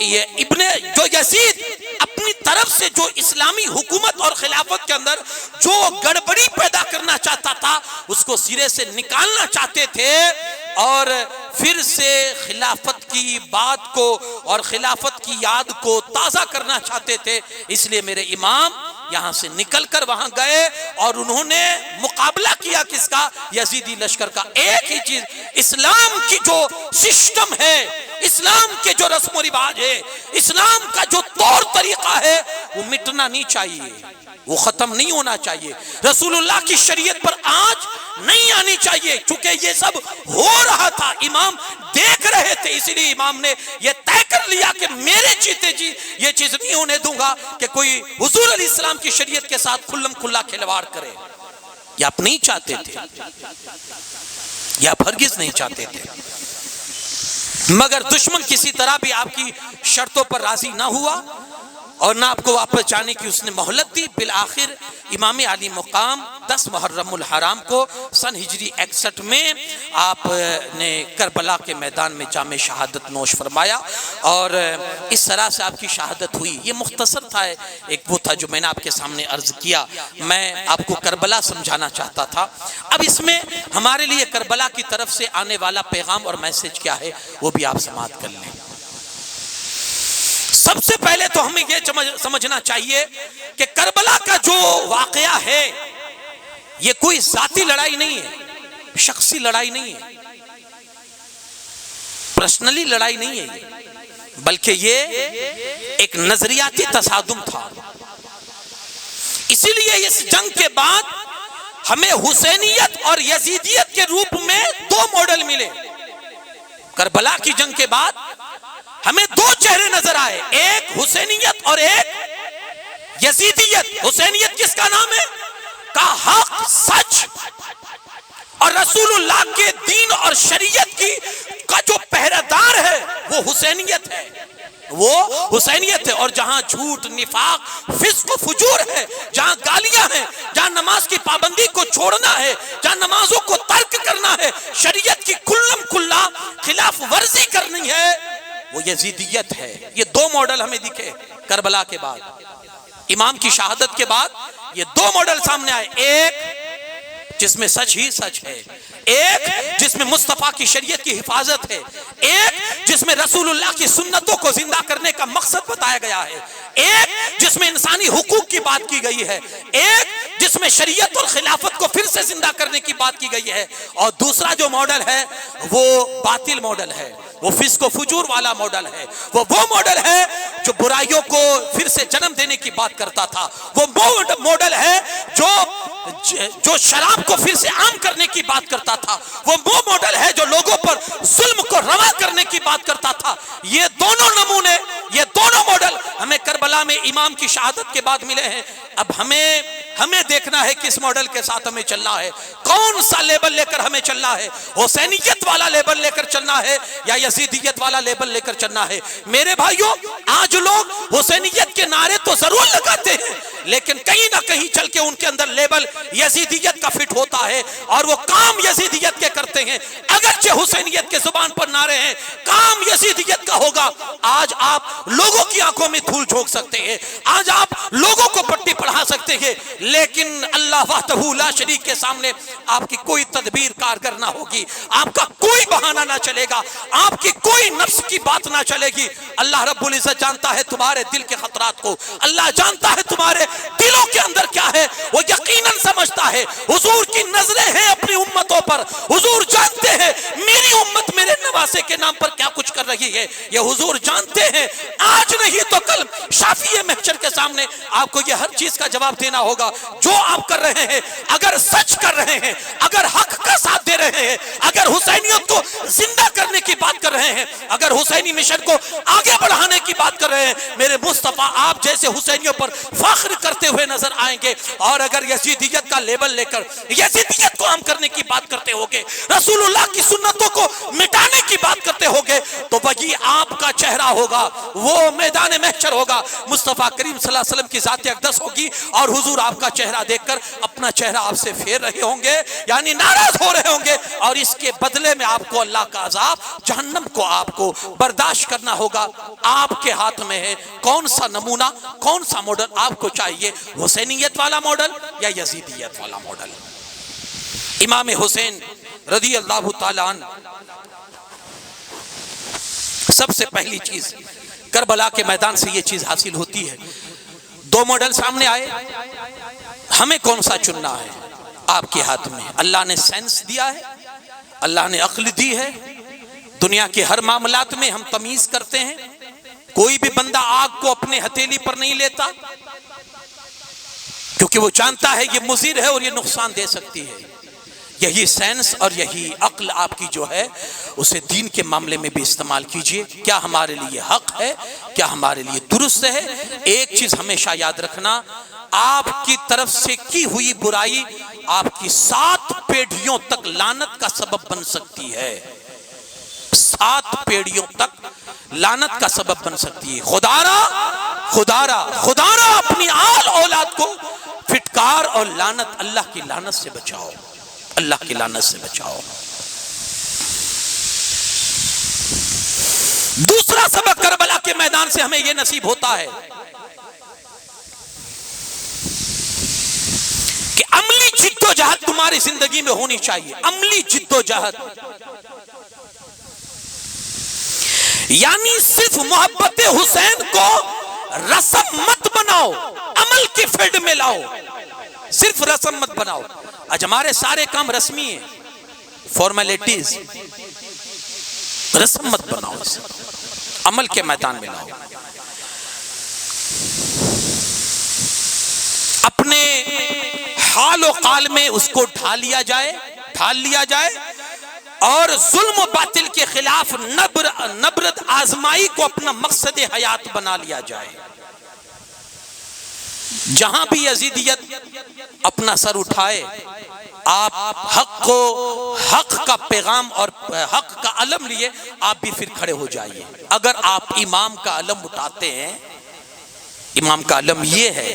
ये इब्ने जो यजीद अपनी तरफ से जो इस्लामी हुकूमत और खिलाफत के अंदर जो गड़बड़ी पैदा करना चाहता था उसको सिरे से निकालना चाहते थे और फिर से खिलाफत की बात को और खिलाफत की याद को ताज़ा करना चाहते थे। इसलिए मेरे इमाम यहाँ से निकलकर वहां गए और उन्होंने मुकाबला किया किसका? यजीदी लश्कर का। एक ही चीज, इस्लाम की जो सिस्टम है, इस्लाम के जो रस्म रिवाज है, इस्लाम का जो तौर तरीका है वो मिटना नहीं चाहिए, वो खत्म नहीं होना चाहिए। रसूलुल्लाह की शरीयत पर आज नहीं आनी चाहिए। चूंकि ये सब हो रहा था, इमाम देख रहे थे, इसीलिए इमाम ने ये तय कर लिया कि मेरे जीते जी ये चीज नहीं होने दूंगा कि कोई हुजूर अलैहिस्सलाम की शरीयत के साथ खुल्लम खुल्ला खिलवाड़ करे। ये आप नहीं चाहते थे, ये आप हरगिज नहीं चाहते थे। मगर दुश्मन किसी तरह भी आपकी शर्तों पर राजी ना हुआ और ना आपको वापस जाने की उसने मोहलत दी। बिल आखिर इमाम आली मुकाम 10 मुहर्रमुल हराम को सन हिजरी 61 में आपने करबला के मैदान में जामे शहादत नोश फरमाया और इस तरह से आपकी शहादत हुई। ये मुख्तसर था, एक वो था जो मैंने आपके सामने अर्ज किया। मैं आपको करबला समझाना चाहता था। अब इसमें हमारे लिए करबला की तरफ से आने वाला पैगाम और मैसेज क्या है वो भी आप समाअत कर लें। सबसे पहले तो हमें यह समझना चाहिए कि करबला का जो वाकया है ये कोई जाती लड़ाई नहीं है, शख्सी लड़ाई नहीं है, पर्सनली लड़ाई नहीं है, बल्कि ये एक नजरियाती तसादुम था। इसीलिए इस जंग के बाद हमें हुसैनियत और यजीदियत के रूप में 2 मॉडल मिले। करबला की जंग के बाद हमें 2 चेहरे नजर आए, एक हुसैनियत और एक यजीदियत। हुसैनियत किसका नाम है? का हक, सच और रसूलुल्लाह के दीन और शरीयत की का जो पहरेदार है वो हुसैनियत है, वो हुसैनियत है। और जहां झूठ, निफाक, फिस्क, फुजूर है, जहां गालियां हैं, जहां नमाज की पाबंदी को छोड़ना है, जहां नमाजों को तर्क करना है, शरीयत की खुल्लम खुल्ला खिलाफ वर्जी करनी है, वो यजीदियत है। ये 2 मॉडल हमें दिखे करबला के बाद, इमाम की शहादत के बाद ये 2 मॉडल सामने आए। एक जिसमें सच ही सच है, एक जिसमें मुस्तफा की शरीयत की हिफाजत है, एक जिसमें रसूलुल्लाह की सुन्नतों को जिंदा करने का मकसद बताया गया है, एक जिसमें इंसानी हुकूक की बात की गई है, एक जिसमें शरीयत और खिलाफत को फिर से जिंदा करने की बात की गई है। और दूसरा जो मॉडल है वो बातिल मॉडल है, वो फिस्क व फुजूर वाला मॉडल है, वो मॉडल है जो बुराइयों को फिर से जन्म देने की बात करता था, वो मॉडल है जो शराब को फिर से आम करने की बात करता था, वो मॉडल है जो लोगों पर जुल्म को रवा करने की बात करता था। ये दोनों नमूने, ये दोनों मॉडल हमें करबला में इमाम की शहादत के बाद मिले हैं। अब हमें देखना है किस मॉडल के साथ हमें चलना है, कौन सा लेबल लेकर हमें चलना है, हुसैनियत वाला लेबल लेकर चलना है या यजीदियत वाला लेबल लेकर चलना है। मेरे भाइयों, आज लोग हुसैनियत के नारे तो जरूर लगाते हैं, लेकिन कहीं ना कहीं चल के उनके अंदर लेबल यजीदियत का फिट होता है और वो काम यजीदियत के करते हैं। अगरचे हुसैनियत के जुबान पर नारे हैं, काम यजीदियत का होगा। आज आप लोगों की आंखों में धूल झोंक सकते हैं, आज आप लोगों को पट्टी पढ़ा सकते हैं, लेकिन अल्लाह वहदहू ला शरीक के सामने आपकी कोई तदबीर कारगर ना होगी, आपका कोई बहाना ना चलेगा, आपकी कोई नफ्स की बात ना चलेगी। अल्लाह रब्बुल इज्जत जानता है तुम्हारे दिल के खतरात को, अल्लाह जानता है तुम्हारे दिलों के अंदर क्या है, वो यकीनन समझता है। हुजूर की नजरें हैं अपनी उम्मतों पर, हुजूर जानते हैं मेरी उम्मत मेरे नवासे के नाम पर क्या कुछ कर रही है, ये हुजूर जानते हैं। आज नहीं तो कल काफी है महशर के सामने आपको ये हर चीज का जवाब देना होगा। जो आप कर रहे हैं, अगर सच कर रहे हैं, अगर हक का साथ दे रहे हैं, अगर हुसैनियत को जिंदा करने की बात कर रहे हैं, अगर हुसैनी मिशन को आगे बढ़ाने की बात कर रहे हैं, मेरे मुस्तफा आप जैसे हुसैनियों पर फख्र करते हुए नजर आएंगे। और अगर यजीदियत का लेबल लेकर यजीदियत को आम करने की बात करते होगे, रसूलुल्लाह की सुन्नतों को मिटाने की बात करते होगे, तो वही आपका चेहरा होगा, वो मैदान महशर होगा, मुस्तफा करीम सल्लल्लाहु अलैहि वसल्लम की ज़ात अक़दस होगी और हुजूर आपका चेहरा देखकर अपना चेहरा आपसे फेर रहे होंगे, यानी नाराज हो रहे होंगे। और इसके बदले में आपको अल्लाह का अज़ाब, जहन्नम को आपको बर्दाश्त करना होगा। आपके हाथ में है कौन सा नमूना, कौन सा मॉडल आपको चाहिए, हुसैनियत वाला मॉडल या यजीदियत वाला मॉडल। इमाम हुसैन रज़ी अल्लाह ताला अन्हु, सबसे पहली चीज करबला के मैदान से ये चीज हासिल होती है, दो मॉडल सामने आए, हमें कौन सा चुनना है, आपके हाथ में। अल्लाह ने सेंस दिया है, अल्लाह ने अक्ल दी है, दुनिया के हर मामलात में हम तमीज करते हैं। कोई भी बंदा आग को अपने हथेली पर नहीं लेता, क्योंकि वो जानता है ये मुज़िर है और ये नुकसान दे सकती है। यही सेंस और यही अक्ल आपकी जो है, उसे दीन के मामले में भी इस्तेमाल कीजिए। क्या हमारे लिए हक है, क्या हमारे लिए दुरुस्त है। एक चीज हमेशा याद रखना, आपकी तरफ से की हुई बुराई आपकी 7 पीढ़ियों तक लानत का सबब बन सकती है। 7 पीढ़ियों तक लानत का सबब बन सकती है। खुदारा खुदारा खुदारा अपनी आल औलाद को फिटकार और लानत, अल्लाह की लानत से बचाओ, अल्लाह की लानत से बचाओ। दूसरा सबक करबला के मैदान से हमें यह नसीब होता है कि अमली जिद्दोजहद तुम्हारी जिंदगी में होनी चाहिए। अमली जिद्दोजहद यानी सिर्फ मोहब्बत हुसैन को रस्म मत बनाओ, अमल के फील्ड में लाओ। सिर्फ रस्म मत बनाओ। आज हमारे सारे काम रस्मी है, फॉर्मेलिटीज, रस्म मत बनाओ, अमल के मैदान में लाओ। अपने हाल और काल में उसको ढाल लिया जाए और जुल्म बातिल के खिलाफ नबरत आजमाई को अपना मकसद हयात बना लिया जाए। जहां भी यजीदियत अपना सर उठाए, आप हक का पैगाम और हक का अलम लिए आप भी फिर खड़े हो जाइए। अगर आप इमाम का अलम उठाते हैं, इमाम का अलम ये है,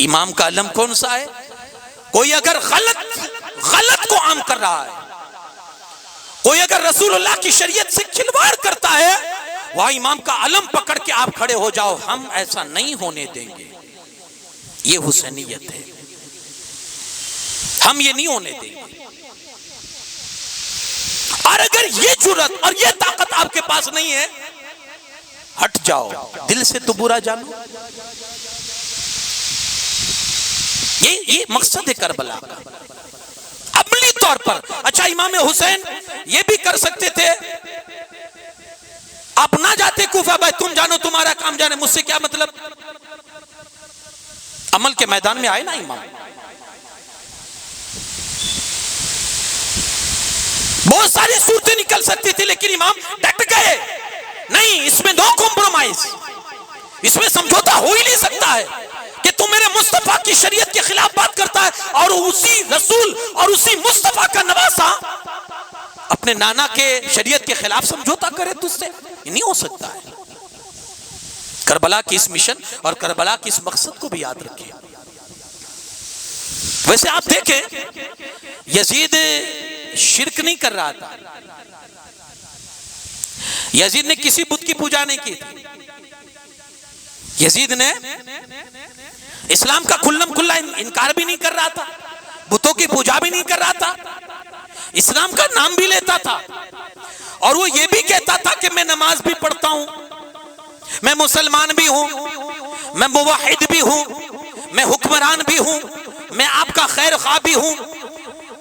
इमाम का अलम कौन सा है? कोई अगर गलत को आम कर रहा है, कोई अगर रसूलुल्लाह की शरीयत से खिलवाड़ करता है, वहां इमाम का अलम पकड़ के आप खड़े हो जाओ। हम ऐसा नहीं होने देंगे, ये हुसैनियत है, हम ये नहीं होने देंगे। और अगर ये जुर्रत और ये ताकत आपके पास नहीं है, हट जाओ, दिल से तो बुरा जानो। ये मकसद है करबला का अमली तौर पर। अच्छा, इमाम हुसैन ये भी कर सकते थे, आप ना जाते कूफा, भाई तुम जानो, तुम्हारा काम जाने, मुझसे क्या मतलब। अमल के मैदान में आए ना इमाम। बहुत सारी सूरतें निकल सकती थी, लेकिन इमाम डट गए, नहीं, इसमें नो कॉम्प्रोमाइज, इसमें समझौता हो ही नहीं सकता है कि तू मेरे मुस्तफा की शरीयत के खिलाफ बात करता है और उसी रसूल और उसी मुस्तफा का नवासा अपने नाना के शरीयत के खिलाफ समझौता करे तुझसे। नहीं हो सकता है। करबला की इस मिशन और करबला की इस मकसद को भी याद रखें। वैसे आप देखें, यजीद शिर्क नहीं कर रहा था, यजीद ने किसी बुत की पूजा नहीं की थी, यजीद ने इस्लाम का खुल्लम खुल्ला इनकार भी नहीं कर रहा था, बुतों की पूजा भी नहीं कर रहा था, इस्लाम का नाम भी लेता था और वो ये भी कहता था कि मैं नमाज भी पढ़ता हूं, मैं मुसलमान भी हूं, मैं मुवाहिद भी हूं, मैं हुक्मरान भी हूं, मैं आपका खैर ख्वाह भी हूं।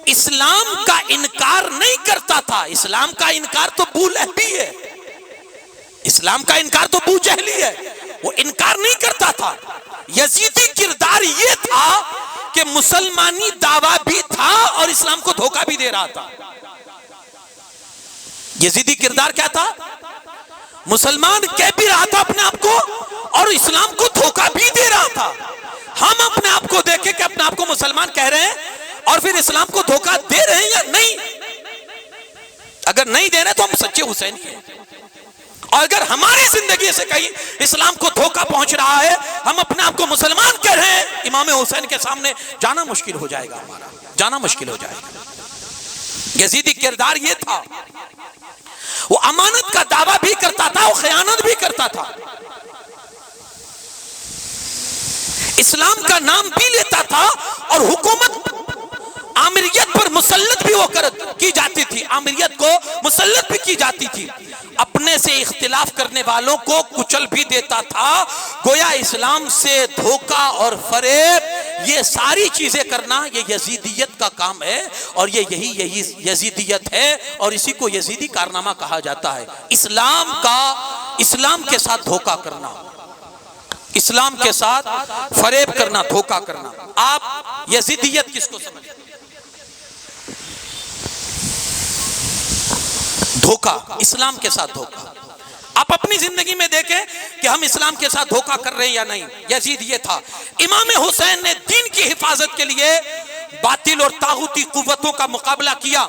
इस्लाम का इनकार नहीं करता था। इस्लाम का इनकार तो बू लहबी है, इस्लाम का इनकार तो बू जहली है। वो इनकार नहीं करता था। यजीदी किरदार ये था कि मुसलमानी दावा भी था और इस्लाम को धोखा भी दे रहा था। यजीदी किरदार क्या था? मुसलमान कह भी रहा था अपने आप को और इस्लाम को धोखा भी दे रहा था। हम अपने आप को देखें कि अपने आप को मुसलमान कह रहे हैं और फिर इस्लाम को धोखा दे रहे हैं या नहीं। अगर नहीं दे रहे तो हम सच्चे हुसैनी हैं, और अगर हमारी जिंदगी से कहीं इस्लाम को धोखा पहुंच रहा है, हम अपने आप को मुसलमान कह रहे हैं, इमाम हुसैन के सामने जाना मुश्किल हो जाएगा, हमारा जाना मुश्किल हो जाएगा। यजीदी किरदार ये था, वो अमानत का दावा भी करता था, वो खयानत भी करता था, इस्लाम का नाम भी लेता था और हुकूमत आमिरियत पर मुसल्लत भी वो की जाती थी, आमिरियत को मुसल्लत भी की जाती थी। अपने से इख्तिलाफ करने वालों को कुचल भी देता था। गोया इस्लाम से धोखा और फरेब, ये सारी चीजें करना, ये यजीदियत का काम है और यही यजीदियत है और इसी को यजीदी कारनामा कहा जाता है। इस्लाम के साथ धोखा करना, इस्लाम के साथ फरेब करना, धोखा करना। आप यजीदियत किसको समझते? धोखा, इस्लाम के साथ धोखा। आप अपनी जिंदगी में देखें कि हम इस्लाम के साथ धोखा कर रहे हैं या नहीं। यजीद ये था। इमाम हुसैन ने दीन की हिफाजत के लिए बातिल और तागूती कुव्वतों का मुकाबला किया,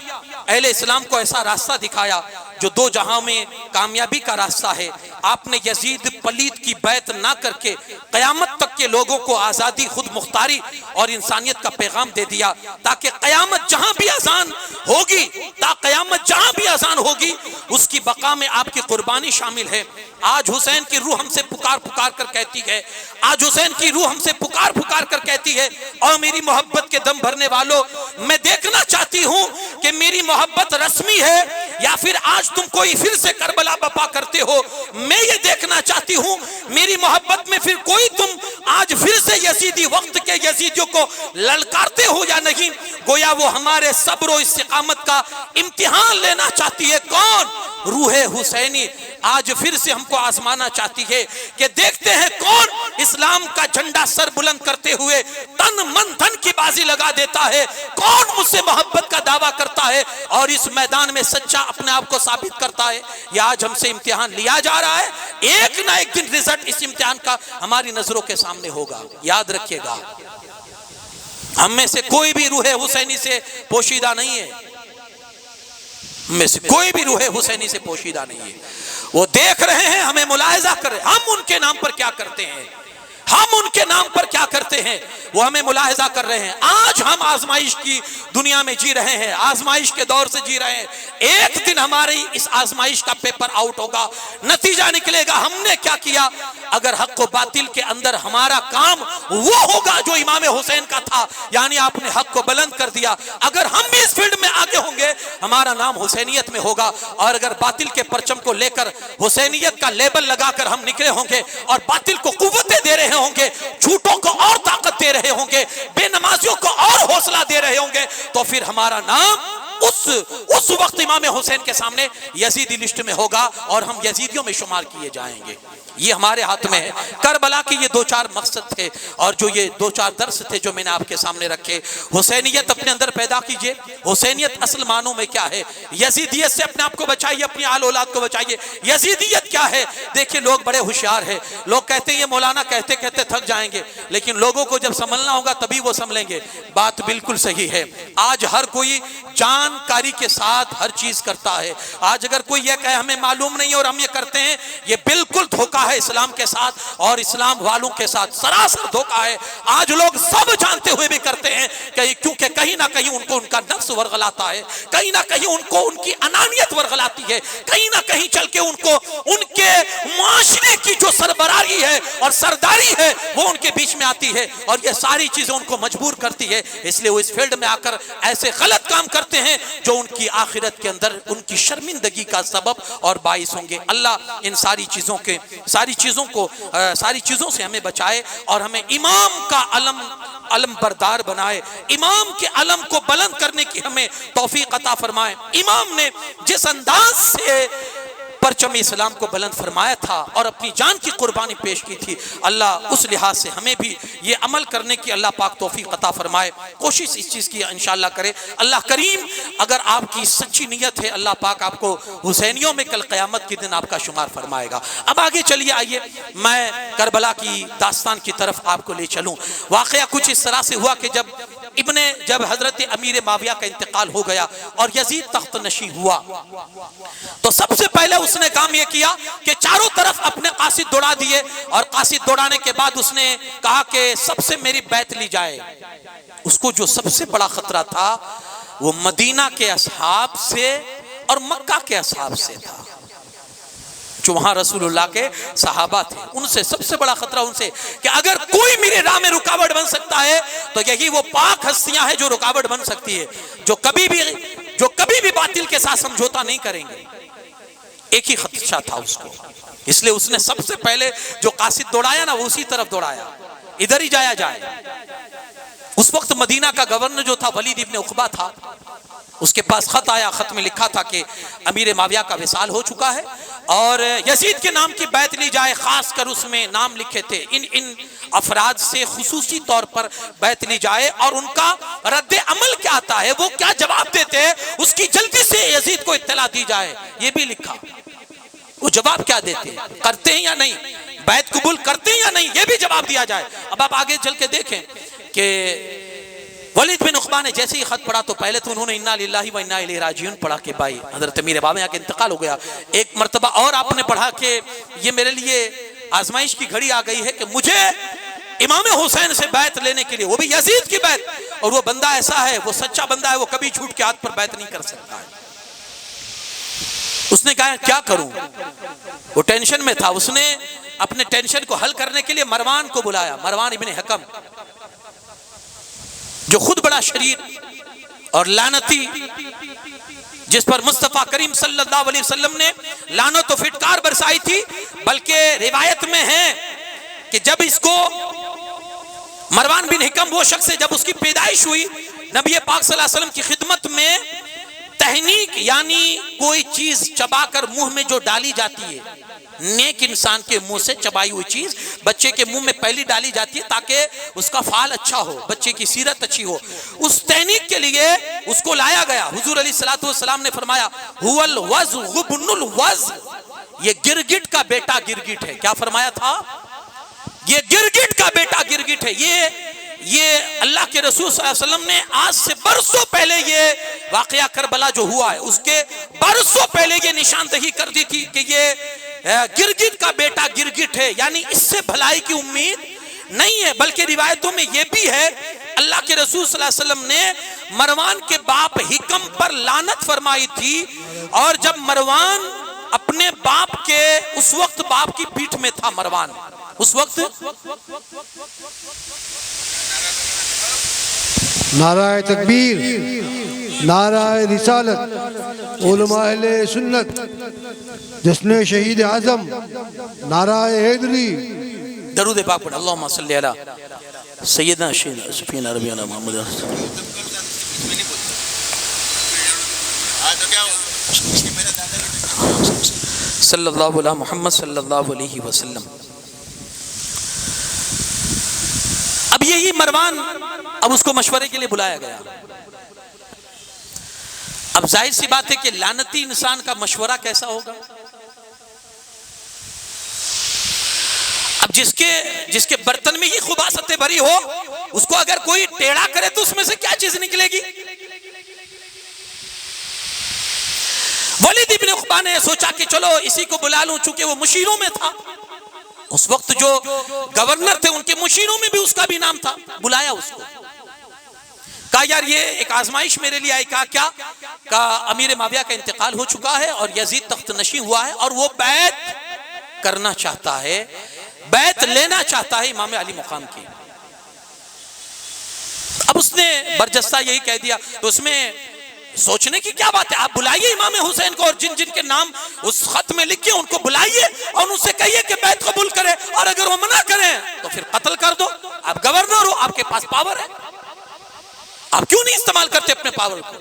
अहले इस्लाम को ऐसा रास्ता दिखाया जो दो जहां में कामयाबी का रास्ता है। आपने यजीद पलीद की बैत ना करके कयामत तक के लोगों को आज़ादी, खुद मुख्तारी और इंसानियत का पैगाम दे दिया, ताकि कयामत जहां भी अजान होगी, कयामत जहां भी अजान होगी, उसकी बका में आपकी कुर्बानी शामिल है। आज हुसैन की रूह हमसे पुकार पुकार कर कहती है, आज हुसैन की रूह हमसे पुकार पुकार कर कहती है, और मेरी मोहब्बत के दम भरने वालों, मैं देखना चाहती हूं कि मेरी मोहब्बत रस्मी है या फिर आज तुम कोई फिर से करबला बपा करते हो। मैं ये देखना चाहती हूं मेरी मोहब्बत में फिर कोई तुम आज फिर से यजीदी वक्त के यजीदियों को ललकारते हो या नहीं। गोया वो हमारे सब्र और इस्तिकामत का इम्तिहान लेना चाहती है। कौन? रूहे हुसैनी आज फिर से हमको आजमाना चाहती है कि देखते हैं कौन इस्लाम का झंडा सर बुलंद करते हुए तन मन धन की बाजी लगा देता है, कौन मुझसे मोहब्बत का दावा करता है और इस मैदान में सच्चा अपने आप को साबित करता है। यह आज हमसे इम्तिहान लिया जा रहा है। एक ना एक दिन रिजल्ट इस इम्तिहान का हमारी नजरों के सामने होगा। याद रखिएगा, हम में से कोई भी रूहे हुसैनी से पोशीदा नहीं है, में से कोई भी रूहे हुसैनी से पोशीदा नहीं है। वो देख रहे हैं, हमें मुलाहिजा कर रहे हैं, हम उनके नाम पर क्या करते हैं, हम उनके नाम पर क्या करते हैं, वो हमें मुलाहिजा कर रहे हैं। आज हम आजमाइश की दुनिया में जी रहे हैं, आजमाइश के दौर से जी रहे हैं। एक दिन हमारी इस आजमाइश का पेपर आउट होगा, नतीजा निकलेगा हमने क्या किया। अगर हक व बातिल के अंदर हमारा काम वो होगा जो इमाम हुसैन का था, यानी आपने हक को बुलंद कर दिया, अगर हम भी इस फील्ड में आगे होंगे हमारा नाम हुसैनियत में होगा। और अगर बातिल के परचम को लेकर हुसैनियत का लेबल लगाकर हम निकले होंगे और बातिल को कुव्वतें दे रहे होंगे, झूठों को और ताकत दे रहे होंगे, बेनमाजियों को और हौसला दे रहे होंगे, तो फिर हमारा नाम उस वक्त इमाम हुसैन के सामने यजीदी लिस्ट में होगा और हम यजीदियों में शुमार किए जाएंगे। ये हमारे हाथ में है। करबला के ये दो चार मकसद थे और जो ये दो चार दर्स थे जो मैंने आपके सामने रखे। हुसैनियत अपने अंदर पैदा कीजिए। हुसैनियत असल मानों में क्या है? यजीदियत से अपने आप को बचाइए, अपनी आल औलाद को बचाइए। यजीदियत क्या है? देखिए, लोग बड़े होशियार हैं, लोग कहते हैं ये मौलाना कहते कहते थक जाएंगे, लेकिन लोगों को जब संभलना होगा तभी वो संभलेंगे। बात बिल्कुल सही है। आज हर कोई जानकारी के साथ हर चीज करता है। आज अगर कोई ये कहे हमें मालूम नहीं और हम ये करते हैं, ये बिल्कुल धोखा है इस्लाम के साथ और इस्लाम वालों के साथ, सरासर धोखा है। आज लोग सब जानते हुए भी करते हैं क्योंकि कहीं ना कहीं उनको उनका नफ्स वर्गलाता है, कहीं ना कहीं उनको उनकी अनानियत वर्गलाती है, कहीं ना कहीं चल के उनको उनके मुआशरे की जो सरबराही है और सरदारी है वो उनके बीच में आती है और ये सारी चीजें उनको मजबूर करती है। इसलिए वो इस फील्ड में आकर ऐसे गलत काम करते हैं जो उनकी आखिरत के अंदर उनकी शर्मिंदगी का सबब और बाइस होंगे। अल्लाह इन सारी चीजों से हमें बचाए और हमें इमाम का अलम बरदार बनाए, इमाम के अलम को बुलंद करने की हमें तौफीक अता फरमाए। इमाम ने जिस अंदाज से परचम इस्लाम को बुलंद फरमाया था और अपनी जान की कुर्बानी पेश की थी। अल्लाह उस लिहाज से हमें भी ये अमल करने की अल्लाह पाक तौफीक अता फरमाए। कोशिश इस चीज़ की इंशाअल्लाह करे। अल्लाह करीम अगर आपकी सच्ची नीयत है, अल्लाह पाक आपको हुसैनियों में कल क़यामत के दिन आपका शुमार फरमाएगा। अब आगे चलिए, आइए मैं करबला की दास्तान की तरफ आपको ले चलूँ। वाक़या कुछ इस तरह से हुआ कि जब हजरत अमीर माविया का इंतकाल हो गया और यजीद तख्त नशी हुआ, तो सबसे पहले उसने काम यह किया कि चारों तरफ अपने कासिद दौड़ा दिए और कासिद दौड़ाने के बाद उसने कहा कि सबसे मेरी बैत ली जाए। उसको जो सबसे बड़ा खतरा था वो मदीना के असहाब से और मक्का के असहाब से था, जो वहां रसूलुल्लाह के सहाबा थे। उनसे सबसे बड़ा खतरा उनसे कि अगर कोई मेरे राह में रुकावट बन सकता है तो यही वो पाक हस्तियां हैं जो रुकावट बन सकती है, जो कभी भी बातिल के साथ समझौता नहीं करेंगे। एक ही खदशा था उसको, इसलिए उसने सबसे पहले जो कासिद दौड़ाया ना, वो उसी तरफ दौड़ाया, इधर ही जाया जाए। उस वक्त मदीना का गवर्नर जो था वलीद इब्न उक़बा था, उसके पास खत आया। खत में लिखा था कि अमीर माविया का विसाल हो चुका है और यजीद के नाम की बैत ली जाए। खास कर उसमें नाम लिखे थे, इन अफराद से खुसूसी तौर पर बैत ली जाए और उनका रद्द अमल क्या आता है, वो क्या जवाब देते हैं, उसकी जल्दी से यजीद को इत्तला दी जाए। ये भी लिखा, वो जवाब क्या देते हैं, करते हैं या नहीं, बैत कबूल करते हैं या नहीं, ये भी जवाब दिया जाए। अब आप आगे चल के देखें कि वलीद बिन उक़बा ने जैसे ही खत पढ़ा तो पहले तो उन्होंने इन्ना लिल्लाहि व इन्ना इलैहि राजिऊन पढ़ा के भाई हज़रत अमीर माविया का इंतकाल हो गया। एक मर्तबा और आपने पढ़ा कि ये मेरे लिए आजमाइश की घड़ी आ गई है कि मुझे इमाम हुसैन से बैत लेने के लिए, वो भी यजीद की बैत, और वो बंदा ऐसा है, वो सच्चा बंदा है, वो कभी झूठ के हाथ पर बैत नहीं कर सकता है। उसने कहा क्या करूं, वो टेंशन में था। उसने अपने टेंशन को हल करने के लिए मरवान को बुलाया, मरवान इब्न हकम, जो खुद बड़ा शरीर और लानती, जिस पर मुस्तफा करीम सल्लल्लाहु अलैहि वसल्लम ने लानत और फिटकार बरसाई थी। बल्कि रिवायत में है कि जब इसको मरवान बिन हिकम वो शख्स है, जब उसकी पैदाइश हुई, नबी पाक सल्लल्लाहु अलैहि वसल्लम की खिदमत में तहनीक यानी कोई चीज चबाकर मुंह में जो डाली जाती है, नेक इंसान के मुंह से चबाई हुई चीज बच्चे के मुंह में पहली डाली जाती है ताकि उसका फाल अच्छा हो, बच्चे की सीरत अच्छी हो। उस तहनीक के लिए उसको लाया गया। हुजूर अलैहिस्सलातु वस्सलाम ने फरमाया हुवल वज़ गुब्नुल वज़, ये गिरगिट का बेटा गिरगिट है। क्या फरमाया था? ये गिरगिट का बेटा गिरगिट है। ये अल्लाह के रसूल सल्लल्लाहु अलैहि वसल्लम ने आज से बरसों पहले ये वाकया करबला जो हुआ है, उसके बरसों पहले ये निशानदही कर दी थी कि ये गिरगिट का बेटा गिरगिट है, यानी इससे भलाई की उम्मीद नहीं है। बल्कि रिवायतों में यह भी है अल्लाह के रसूल सल्लल्लाहु अलैहि वसल्लम ने मरवान के बाप हिकम पर लानत फरमाई थी, और जब मरवान अपने बाप के, उस वक्त बाप की पीठ में था मरवान, उस वक्त नाराए तकबीर, नाराए रिसालत, उलमा अहले सुन्नत, जिसने शहीद आजम, नाराए हैदरी। दरूद पाक पढ़, अल्लाहुम्मा सल्ली अला सय्यदना सफीना रबियाना मोहम्मद सल्लल्लाहु अलैहि मुहम्मद सल्लल्लाहु अलैहि वसल्लम। अब यही मरवान, अब उसको मशवरे के लिए बुलाया गया। अब जाहिर सी बात है कि लानती इंसान का मशवरा कैसा होगा। अब जिसके बर्तन में ही खुबासतें भरी हो, उसको अगर कोई टेढ़ा करे तो उसमें से क्या चीज निकलेगी। वलीद इब्न उक़बा ने सोचा कि चलो इसी को बुला लूं, चूंकि वो मुशीरों में था। उस वक्त जो गवर्नर थे उनके मुशीरों में भी उसका भी नाम था। बुलाया उसको, कहा यार ये एक आजमाइश मेरे लिए आई। कहा अमीर माविया का इंतकाल हो चुका है और यजीद तख्त नशी हुआ है और वो बैत करना चाहता है, बैत लेना चाहता है इमाम अली मुकाम की। अब उसने बरजस्ता यही कह दिया, तो उसमें सोचने की क्या बात है, आप बुलाइए इमाम हुसैन को और जिन जिन के नाम उस खत में लिखिए उनको बुलाइए और उनसे कहिए कि बैत कबूल करें, और अगर वो मना करें तो फिर कत्ल कर दो। आप गवर्नर हो, आपके पास पावर है, आप क्यों नहीं इस्तेमाल करते अपने पावर को।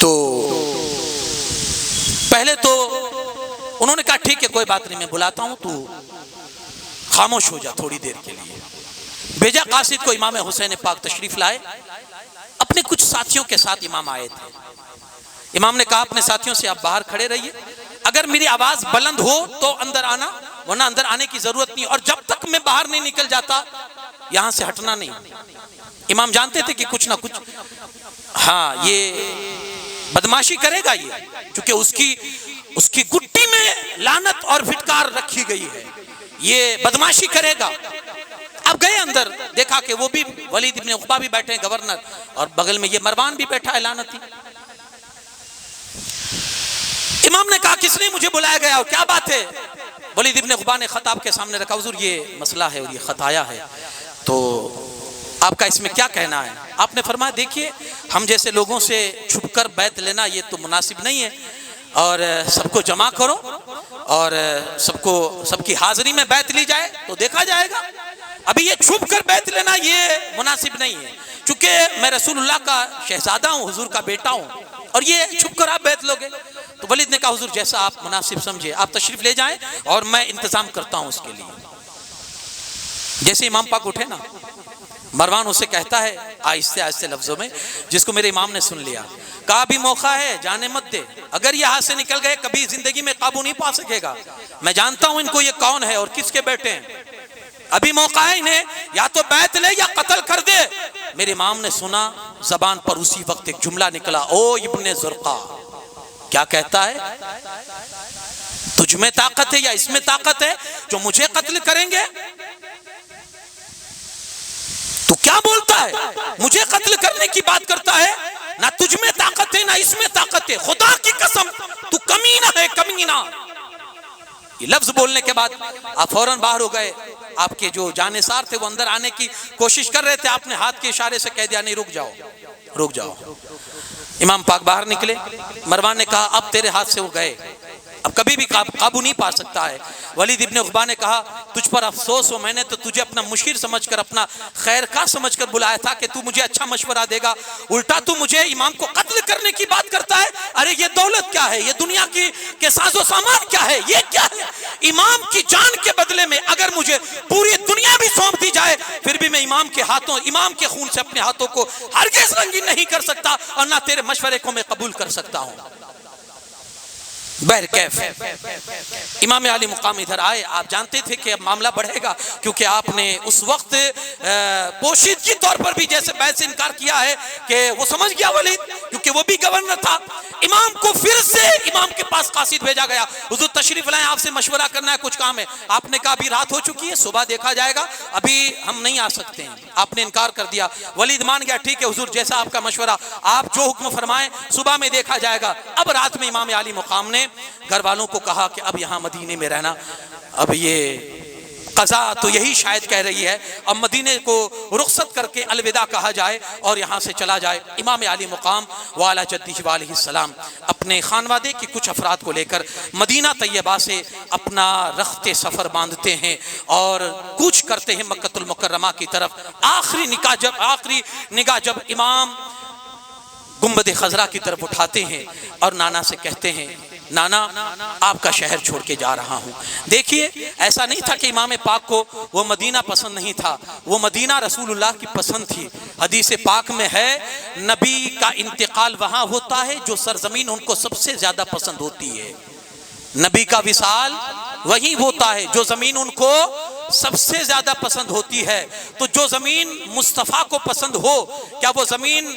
तो पहले तो उन्होंने कहा ठीक है कोई बात नहीं, मैं बुलाता हूं, तू खामोश हो जा थोड़ी देर के लिए। भेजा कासिद को। इमाम हुसैन पाक तशरीफ लाए, अपने कुछ साथियों के साथ इमाम आए थे। इमाम ने कहा अपने साथियों से आप बाहर खड़े रहिए, अगर मेरी आवाज बुलंद हो तो अंदर आना, वरना अंदर आने की जरूरत नहीं, और जब तक मैं बाहर नहीं निकल जाता यहां से हटना नहीं। इमाम जानते थे कि कुछ ना कुछ हाँ ये बदमाशी करेगा ये, क्योंकि उसकी गुट्टी में लानत और फिटकार रखी गई है, ये बदमाशी करेगा। अब गए अंदर, देखा कि वो भी वलीद इब्ने उक़बा भी बैठे हैं गवर्नर, और बगल में ये मरवान भी बैठा है लानती। इमाम ने कहा किसने मुझे बुलाया गया और क्या बात है? वलीद इब्ने उक़बा ने खत आपके सामने रखा, हुजूर ये मसला है और ये खत आया है, तो आपका इसमें क्या कहना है? आपने फरमाया देखिए हम जैसे लोगों से छुपकर बैत लेना ये तो मुनासिब नहीं है, और सबको जमा करो और सबकी हाजिरी में बैत ली जाए तो देखा जाएगा। अभी ये छुप कर बैत लेना ये मुनासिब नहीं है, क्योंकि मैं रसूलुल्लाह का शहजादा हूँ, हुजूर का बेटा हूँ, और ये छुप कर आप बैत लोगे। तो वलीद ने कहा हुजूर जैसा आप मुनासिब समझे, आप तशरीफ ले जाएं और मैं इंतजाम करता हूँ उसके लिए। जैसे इमाम पाक उठे ना, मरवान उसे कहता है आहिस्ते आहिस्ते लफ्जों में, जिसको मेरे इमाम ने सुन लिया, कहा भी मौका है जाने मत दे, अगर ये हाथ से निकल गए कभी जिंदगी में काबू नहीं पा सकेगा। मैं जानता हूं इनको ये कौन है और किसके बेटे हैं, अभी मौका है इन्हें, या तो बैत ले या कत्ल कर दे। मेरे इमाम ने सुना, जबान पर उसी वक्त एक जुमला निकला, ओ इब्ने ज़ुरक़ा। क्या कहता है? तुझ में ताकत है या इसमें ताकत है जो मुझे कत्ल करेंगे? तू क्या बोलता है? मुझे कत्ल करने की बात करता है? ना तुझ में ताकत है ना इसमें ताकत है, खुदा की कसम तू कमीना है, कमीना। ये लफ्ज बोलने के बाद आप फौरन बाहर हो गए। आपके जो जानेसार थे वो अंदर आने की कोशिश कर रहे थे, आपने हाथ के इशारे से कह दिया नहीं रुक जाओ रुक जाओ। इमाम पाक बाहर निकले, मरवान ने कहा अब तेरे हाथ से वो गए, अब कभी भी काबू नहीं पा सकता है। वलीद इब्ने उक़बा ने कहा तुझ पर अफसोस हो, मैंने तो तुझे अपना मुशीर समझकर, अपना खैर का समझकर बुलाया था कि तू मुझे अच्छा मशवरा देगा, उल्टा तू मुझे इमाम को कत्ल करने की बात करता है। अरे ये दौलत क्या है, ये दुनिया के साजो सामान क्या है, ये क्या है? इमाम की जान के बदले में अगर मुझे पूरी दुनिया भी सौंप दी जाए फिर भी मैं इमाम के हाथों, इमाम के खून से अपने हाथों को हरगिज़ रंगीन नहीं कर सकता, और ना तेरे मशवरे को मैं कबूल कर सकता हूँ। बहरकैफ इमाम आली मुकाम इधर आए, आप जानते थे कि अब मामला बढ़ेगा, क्योंकि आपने उस वक्त पोशीदगी तौर पर भी जैसे बैत से इनकार किया है कि वो समझ गया वलीद, क्योंकि वो भी गवर्नर था। इमाम को फिर से इमाम के पास कासिद भेजा गया, हुजूर तशरीफ लाएं, आपसे मशवरा करना है, कुछ काम है। आपने कहा अभी रात हो चुकी है, सुबह देखा जाएगा, अभी हम नहीं आ सकते हैं। आपने इनकार कर दिया। वलीद मान गया, ठीक है हुजूर जैसा आपका मशवरा, आप जो हुक्म फरमाएं सुबह में देखा जाएगा। अब रात में इमाम आली मुकाम ने घर वालों को कहा कि अब यहाँ मदीने में रहना, अब ये कज़ा तो यही शायद कह रही है, अब मदीने को रुखसत करके अलविदा कहा जाए और यहाँ से चला जाए। इमाम आली मुकाम वाला जद्दी अलैहिस्सलाम अपने खानवादे के कुछ अफराद को लेकर मदीना तैयबा से अपना रख्ते सफ़र बांधते हैं और कूच करते हैं मक्कतुल मुकर्रमा की तरफ। आखिरी निगाह जब इमाम गुंबद खजरा की तरफ उठाते हैं और नाना से कहते हैं नाना आपका शहर छोड़ के जा रहा हूँ। देखिए ऐसा नहीं था कि इमाम पाक को वो मदीना पसंद नहीं था, वो मदीना रसूलुल्लाह की पसंद थी। हदीस पाक में है नबी का इंतकाल वहाँ होता है जो सरजमीन उनको सबसे ज्यादा पसंद होती है। नबी का विसाल वही होता है जो जमीन उनको सबसे ज्यादा पसंद होती है। तो जो जमीन मुस्तफ़ा को पसंद हो, क्या वो जमीन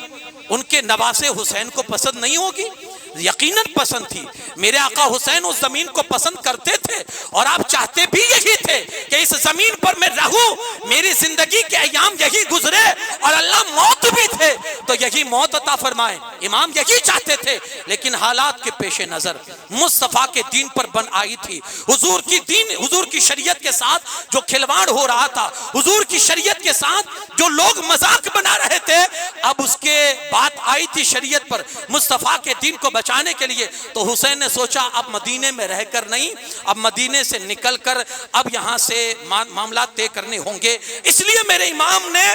उनके नवासे हुसैन को पसंद नहीं होगी? यकीनन पसंद थी। मेरे आका हुसैन उस जमीन को पसंद करते थे और आप चाहते भी यही थे कि इस जमीन पर मैं रहूं, मेरी जिंदगी के अयाम यही गुजरे और अल्लाह मौत भी थे तो यही मौत अता फरमाए। इमाम यही चाहते थे, लेकिन हालात के पेश नजर मुस्तफा के दीन पर बन आई थी। हुजूर की दीन, हुजूर की शरीयत के साथ जो खिलवाड़ हो रहा था, हुजूर की शरीयत के साथ जो लोग मजाक बना रहे थे, अब उसके बात आई थी शरीयत पर, मुस्तफा के दीन को बचाने के लिए। तो हुसैन ने सोचा अब मदीने में रहकर नहीं, अब मदीने से निकलकर अब यहां से मामला तय करने होंगे। इसलिए मेरे इमाम ने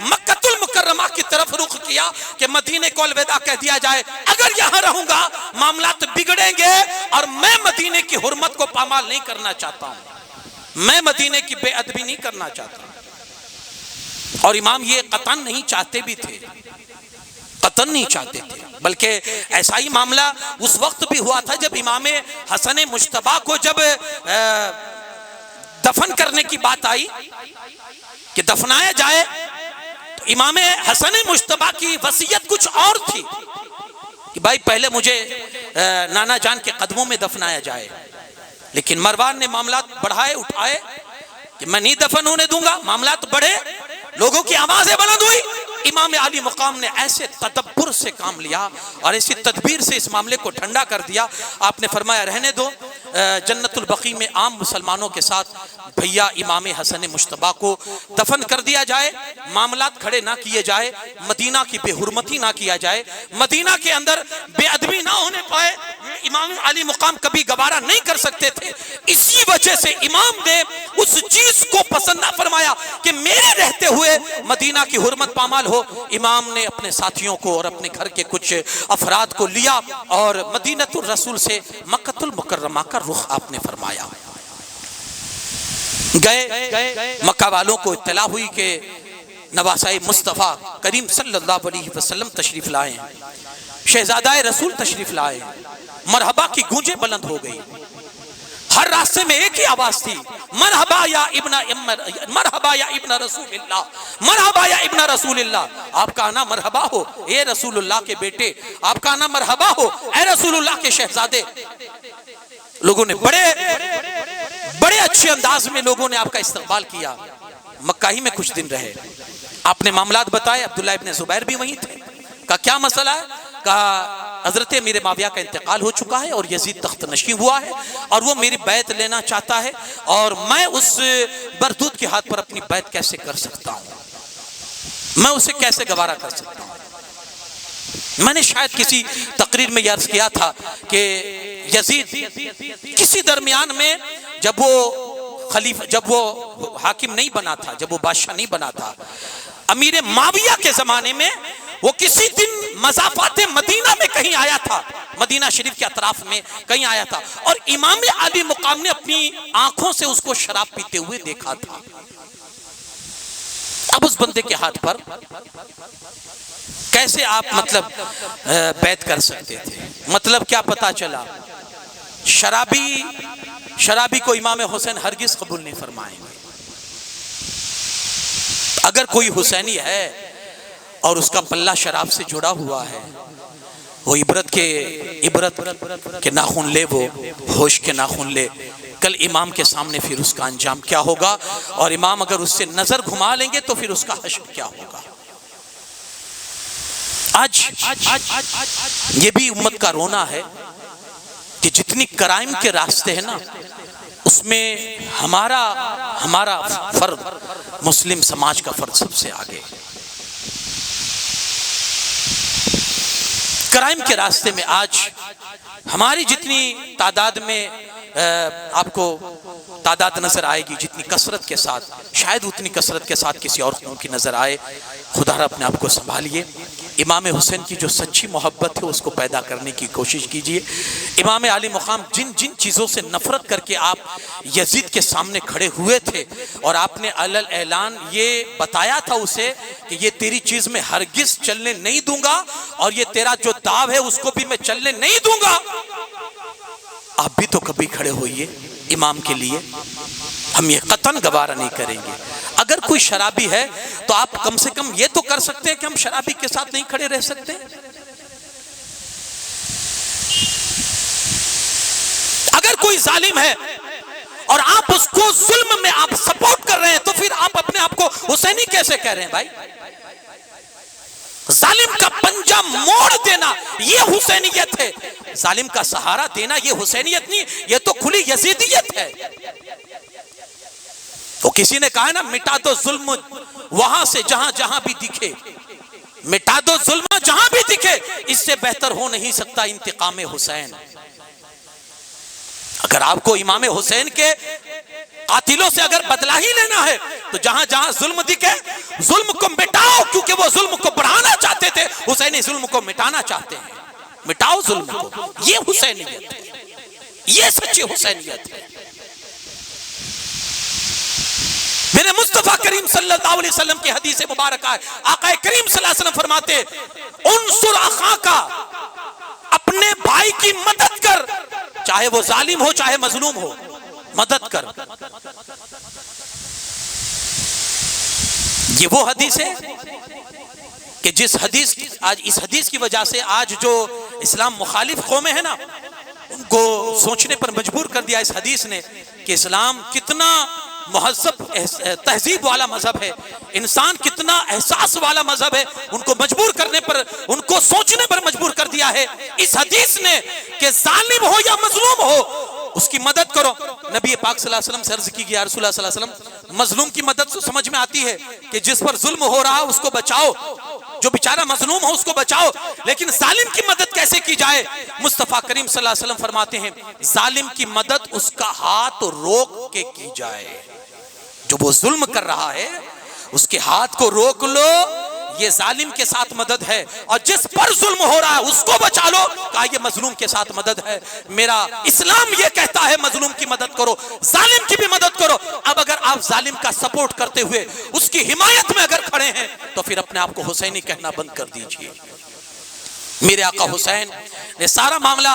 मक्कतुल मुकर्रमा की तरफ रुख किया कि मदीने को अलविदा कह दिया जाए। अगर यहां रहूंगा मामला तो बिगड़ेंगे और मैं मदीने की हुर्मत को पामाल नहीं करना चाहता हूं, मैं मदीने की बेअदबी नहीं करना चाहता। और इमाम ये कतन नहीं चाहते भी थे, कतन नहीं चाहते थे, बल्कि ऐसा ही मामला उस वक्त भी हुआ था जब इमाम हसन मुश्तबा को जब दफन करने की बात आई कि दफनाया जाए, तो इमाम हसन मुश्तबा की वसीयत कुछ और थी कि भाई पहले मुझे नाना जान के कदमों में दफनाया जाए। लेकिन मरवान ने मामला बढ़ाए उठाए कि मैं नहीं दफन होने दूंगा। मामला तो बढ़े, लोगों की आवाजें बुलंद हुई। इमाम अली मुकाम ने ऐसे तदब्बुर से काम लिया और ऐसी तदबीर से इस मामले को ठंडा कर दिया। आपने फरमाया रहने दो, जन्नतुल बकी में आम मुसलमानों के साथ भैया इमाम हसन मुश्तबा को दफन कर दिया जाए, मामलात खड़े ना किए जाए, मदीना की बेहुरमती ना किया जाए, मदीना के अंदर बेअदबी ना होने पाए। इमाम अली मुकाम कभी गवारा नहीं कर सकते थे। इसी वजह से इमाम ने उस चीज को पसंद ना फरमाया कि मेरे रहते हुए मदीना की हुर्मत पामाल हो। इमाम ने अपने साथियों को और अपने घर के कुछ अफराद को लिया और मदीनतुर रसूल से मक्कतुल मुकर्रमा का रुख आपने फरमाया। गए, मक्का वालों को इत्तला हुई कि नवासाए मुस्तफ़ा करीम सल्लल्लाहु अलैहि वसल्लम तशरीफ लाए हैं, शहजादाए रसूल तशरीफ लाए, मरहबा की गूंजें बुलंद हो गई। हर रास्ते में एक ही आवाज थी, मरहबा या इब्न रसूलिल्लाह, मरहबा या इब्न रसूलिल्लाह। आपका आना मरहबा हो ए रसूलुल्लाह के बेटे, आपका आना मरहबा हो ए रसूलुल्लाह के शहजादे। लोगों ने बड़े अच्छे अंदाज में लोगों ने आपका इस्तकबाल किया। मक्का ही में कुछ दिन रहे, आपने मामलात बताए। अब्दुल्लाह इब्न जुबैर भी वहीं थे। का क्या मसला है? का हजरत मेरे माविया का इंतकाल हो चुका है और यजीद तख्त नशी हुआ है और वो मेरी बैत लेना चाहता है और मैं उस बरदूत के हाथ पर अपनी बैत कैसे कर सकता हूं, मैं उसे कैसे गवारा कर सकता हूं। मैंने शायद किसी तकरीर में अर्ज किया था कि यजीद किसी दरमियान में जब वो हाकिम नहीं बना था, जब वो बादशाह नहीं बना था, अमीर माविया के जमाने में वो किसी दिन मज़ाफ़ात मदीना में कहीं आया था, मदीना शरीफ के अतराफ में कहीं आया था और इमाम अली मुकाम ने अपनी आंखों से उसको शराब पीते हुए देखा था। अब उस बंदे के हाथ पर कैसे आप मतलब बैत कर सकते थे? मतलब क्या पता चला, शराबी को इमाम हुसैन हरगिज कबूल नहीं फरमाएंगे। अगर कोई हुसैनी है और उसका पल्ला शराब से जुड़ा हुआ है, वो इबरत के नाखून ले, वो होश के नाखून ले। कल इमाम के सामने फिर उसका अंजाम क्या होगा और इमाम अगर उससे नजर घुमा लेंगे तो फिर उसका हश्र क्या होगा। आज ये भी उम्मत का रोना है कि जितनी कराइम के रास्ते हैं ना, उसमें हमारा फर्द, मुस्लिम समाज का फर्द सबसे आगे। क्राइम के रास्ते में आज हमारी जितनी तादाद में आपको तादाद नजर आएगी, जितनी कसरत के साथ, शायद उतनी कसरत के साथ किसी और कौम की नजर आए। खुदा अपने आप को संभालिए। इमाम हुसैन की जो सच्ची मोहब्बत है उसको पैदा करने की कोशिश कीजिए। इमाम अली मुकाम जिन चीज़ों से नफरत करके आप यजीद के सामने खड़े हुए थे और आपने अलल ऐलान ये बताया था उसे कि ये तेरी चीज़ में हरगिज चलने नहीं दूंगा और ये तेरा जो दाव है उसको भी मैं चलने नहीं दूंगा। आप भी तो कभी खड़े होइए इमाम के लिए। हम ये कतन गवारा नहीं करेंगे। अगर कोई शराबी है तो आप कम से कम ये तो कर सकते हैं कि हम शराबी के साथ नहीं खड़े रह सकते। अगर कोई जालिम है और आप उसको जुल्म में आप सपोर्ट कर रहे हैं तो फिर आप अपने आप को हुसैनी कैसे कह रहे हैं भाई? जालिम का पंजा मोड़ देना ये हुसैनियत है। जालिम का सहारा देना ये हुसैनियत नहीं, ये तो खुली यजीदियत है। तो किसी ने कहा ना, मिटा दो जुल्म वहां से जहां जहां भी दिखे, मिटा दो जुल्म जहां भी दिखे, इससे बेहतर हो नहीं सकता इंतकाम हुसैन। अगर आपको इमाम हुसैन के कातिलों से अगर बदला ही लेना है तो जहां जहां जुल्म दिखे, जुल्म को मिटाओ, क्योंकि वो जुल्म को बढ़ाना चाहते थे, हुसैनी जुल्म को मिटाना चाहते हैं। मिटाओ जुल्म को, ये हुसैनियत है, ये सच्ची हुसैनियत है। मेरे मुस्तफा करीम सल्लल्लाहु अलैहि वसल्लम की हदीस मुबारक है, आका करीम सल्लल्लाहु अलैहि वसल्लम फरमाते, उनसुर अखा का, अपने भाई की मदद कर, चाहे वो जालिम हो चाहे मजलूम हो, मदद कर। ये वो हदीस है कि जिस हदीस, आज इस हदीस की वजह से आज जो इस्लाम मुखालिफ कौमें हैं ना, उनको सोचने पर मजबूर कर दिया इस हदीस ने कि इस्लाम कितना मुहज़्ज़ब तहजीब वाला मजहब है, इंसान कितना एहसास वाला मजहब है। उनको मजबूर करने पर, उनको सोचने पर मजबूर कर दिया है इस हदीस ने कि जालिम हो या मजलूम हो उसकी मदद करो। नबी पाक सल्लल्लाहु अलैहि वसल्लम से अर्ज की गई, या रसूलुल्लाह सल्लल्लाहु अलैहि वसल्लम, मजलूम की मदद तो समझ में आती है कि जिस पर जुल्म हो रहा है उसको बचाओ, जो बेचारा मजलूम हो उसको बचाओ, लेकिन जालिम की मदद कैसे की जाए? मुस्तफा करीम सल्लल्लाहु अलैहि वसल्लम फरमाते हैं, जालिम की मदद उसका हाथ रोक के की जाए। जो वो जुल्म कर रहा है उसके हाथ को रोक लो, ये जालिम के साथ मदद है। और जिस पर जुल्म हो रहा है उसको बचा लो, कहा ये मजलूम के साथ मदद है। मेरा इस्लाम ये कहता है मजलूम की मदद करो, जालिम की भी मदद करो। अब अगर आप जालिम का सपोर्ट करते हुए उसकी हिमायत में अगर खड़े हैं तो फिर अपने आप को हुसैनी कहना बंद कर दीजिए। मेरे आका हुसैन ने सारा मामला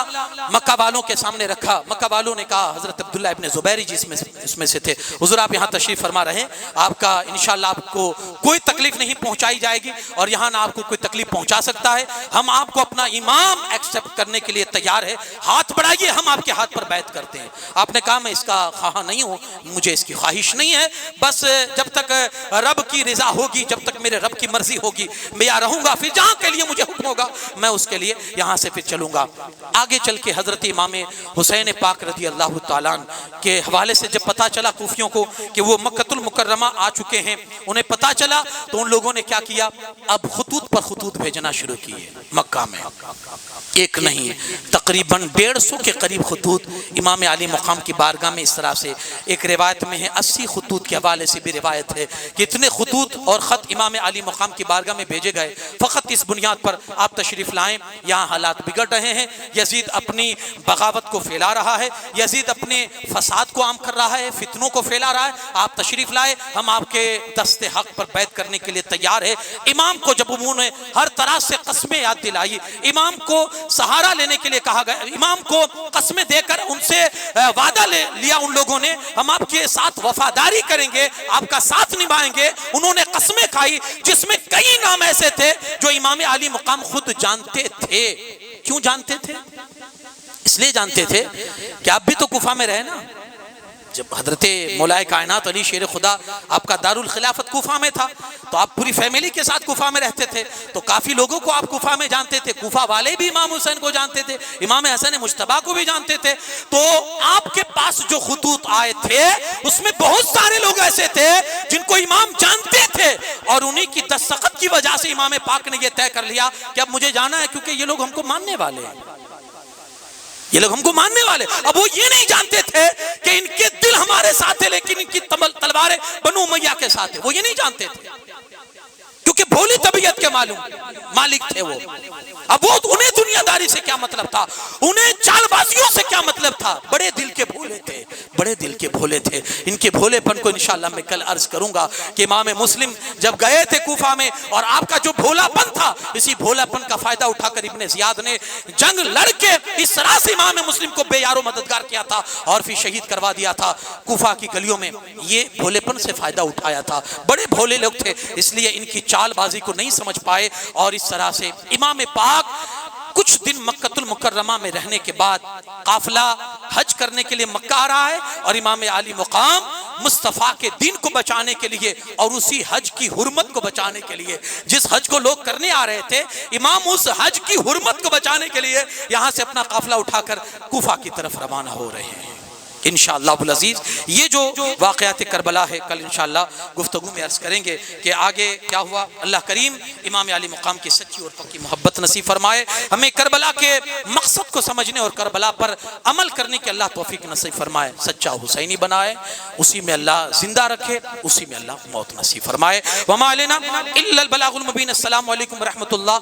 मक्का वालों के सामने रखा। मक्का वालों ने कहा, हजरत अब्दुल्ला इब्ने ज़ुबैरी जी इसमें से थे, हुजूर आप यहाँ तशरीफ फरमा रहे हैं, आपका इंशाअल्लाह आपको कोई तकलीफ नहीं पहुंचाई जाएगी और यहाँ ना आपको कोई तकलीफ पहुंचा सकता है। हम आपको अपना इमाम एक्सेप्ट करने के लिए तैयार है, हाथ बढ़ाइए, हम आपके हाथ पर बैत करते हैं। आपने कहा मैं इसका ख्वाह नहीं हूँ, मुझे इसकी ख्वाहिश नहीं है, बस जब तक रब की रिजा होगी, जब तक मेरे रब की मर्जी होगी मैं यहाँ रहूंगा, फिर जहाँ के लिए मुझे हुक्म होगा मैं उसके लिए यहाँ से फिर चलूंगा। आगे चल के हजरत इमाम हुसैन पाक रज़ी अल्लाह ताला अन्हु के हवाले से जब पता चला कुफियों को कि वो मक्कतुल मुकर्रमा आ चुके हैं, उन्हें पता चला तो उन लोगों ने क्या किया, अब खुतूत पर खुतूत भेजना शुरू किए। मक्का में एक नहीं तकरीबन 150 के करीब खुतूत इमाम अली मुकाम की बारगाह में, इस तरह से एक रिवायत में है 80 खुतूत के हवाले से भी रिवायत है कि इतने खुतूत और ख़त इमाम अली मुकाम की बारगाह में भेजे गए। फ़कत इस बुनियाद पर आप तशरीफ़ लाएँ, यहाँ हालात बिगड़ रहे हैं, यजीद अपनी बगावत को फैला रहा है, यजीद अपने फसाद को आम कर रहा है, फितनों को फैला रहा है, आप तशरीफ़ लाए, हम आपके दस्ते हक पर बैत करने के लिए तैयार है। इमाम को जब उन्होंने हर तरह से कस्में याद दिलाई, इमाम को सहारा लेने के लिए कहा गया, इमाम को कस्में देकर उनसे वादा ले लिया उन लोगों ने, हम आपके साथ वफादारी करेंगे, आपका साथ निभाएंगे। उन्होंने कस्में खाई जिसमें कई नाम ऐसे थे जो इमाम अली मुकाम खुद जानते थे। क्यों जानते थे? इसलिए जानते थे कि आप भी तो कुफा में रहे ना। जब हजरत मौलाए कायनात अली शेर खुदा आपका दारुल खिलाफत कुफा में था तो आप पूरी फैमिली के साथ कुफा में रहते थे, तो काफ़ी लोगों को आप कुफा में जानते थे। कुफा वाले भी इमाम हुसैन को जानते थे, इमाम हसन मुश्तबा को भी जानते थे। तो आपके पास जो खुतूत आए थे उसमें बहुत सारे लोग ऐसे थे जिनको इमाम जानते थे और उन्हीं की दस्तखत की वजह से इमाम पाक ने यह तय कर लिया कि अब मुझे जाना है, क्योंकि ये लोग हमको मानने वाले हैं, ये लोग हमको मानने वाले। अब वो ये नहीं जानते थे कि इनके दिल हमारे साथ है लेकिन इनकी तलवारें बनु उमैया के साथ है, वो ये नहीं जानते थे, क्योंकि भोली तबीयत के मालिक थे वो। अब वो उन्हें दुनियादारी से क्या मतलब था, उन्हें चालबाजियों से क्या मतलब था, बड़े दिल के भोले थे, बड़े दिल के भोले थे। इनके भोलेपन को इंशाअल्लाह मैं कल अर्ज करूंगा कि इमाम मुस्लिम जब गए थे कूफा में और आपका जो भोलापन था, इसी भोलापन का फायदा उठाकर इब्ने जियाद ने जंग लड़के इस तरह से इमाम मुस्लिम को बेयारो मददगार किया था और फिर शहीद करवा दिया था कूफा की गलियों में। ये भोलेपन से फायदा उठाया था, बड़े भोले लोग थे, इसलिए इनकी चालबाजी को नहीं समझ पाए और इस तरह से इमाम पाक कुछ दिन मक्कतुल मुकर्रमा में रहने के बाद काफिला हज करने के लिए मक्का आ रहा है और इमाम अली मुकाम मुस्तफ़ा के दीन को बचाने के लिए और उसी हज की हुर्मत को बचाने के लिए, जिस हज को लोग करने आ रहे थे, इमाम उस हज की हुर्मत को बचाने के लिए यहां से अपना काफिला उठाकर कूफा की तरफ रवाना हो रहे हैं इंशाअल्लाह अब्दुल अजीज। ये जो वाक़यात करबला है, कल इंशाअल्लाह गुफ्तगू में अर्ज़ करेंगे कि आगे क्या हुआ। अल्लाह करीम इमाम आली मुकाम की सच्ची और पक्की मोहब्बत नसीब फरमाए, हमें करबला के मकसद को समझने और करबला पर अमल करने की अल्लाह तौफीक नसीब फरमाए, सच्चा हुसैनी बनाए, उसी में अल्लाह जिंदा रखे, उसी में अल्लाह मौत नसीब फरमाए। वमा अलैना इल्लल बलागुल मुबीन। अस्सलामु अलैकुम व रहमतुल्लाह।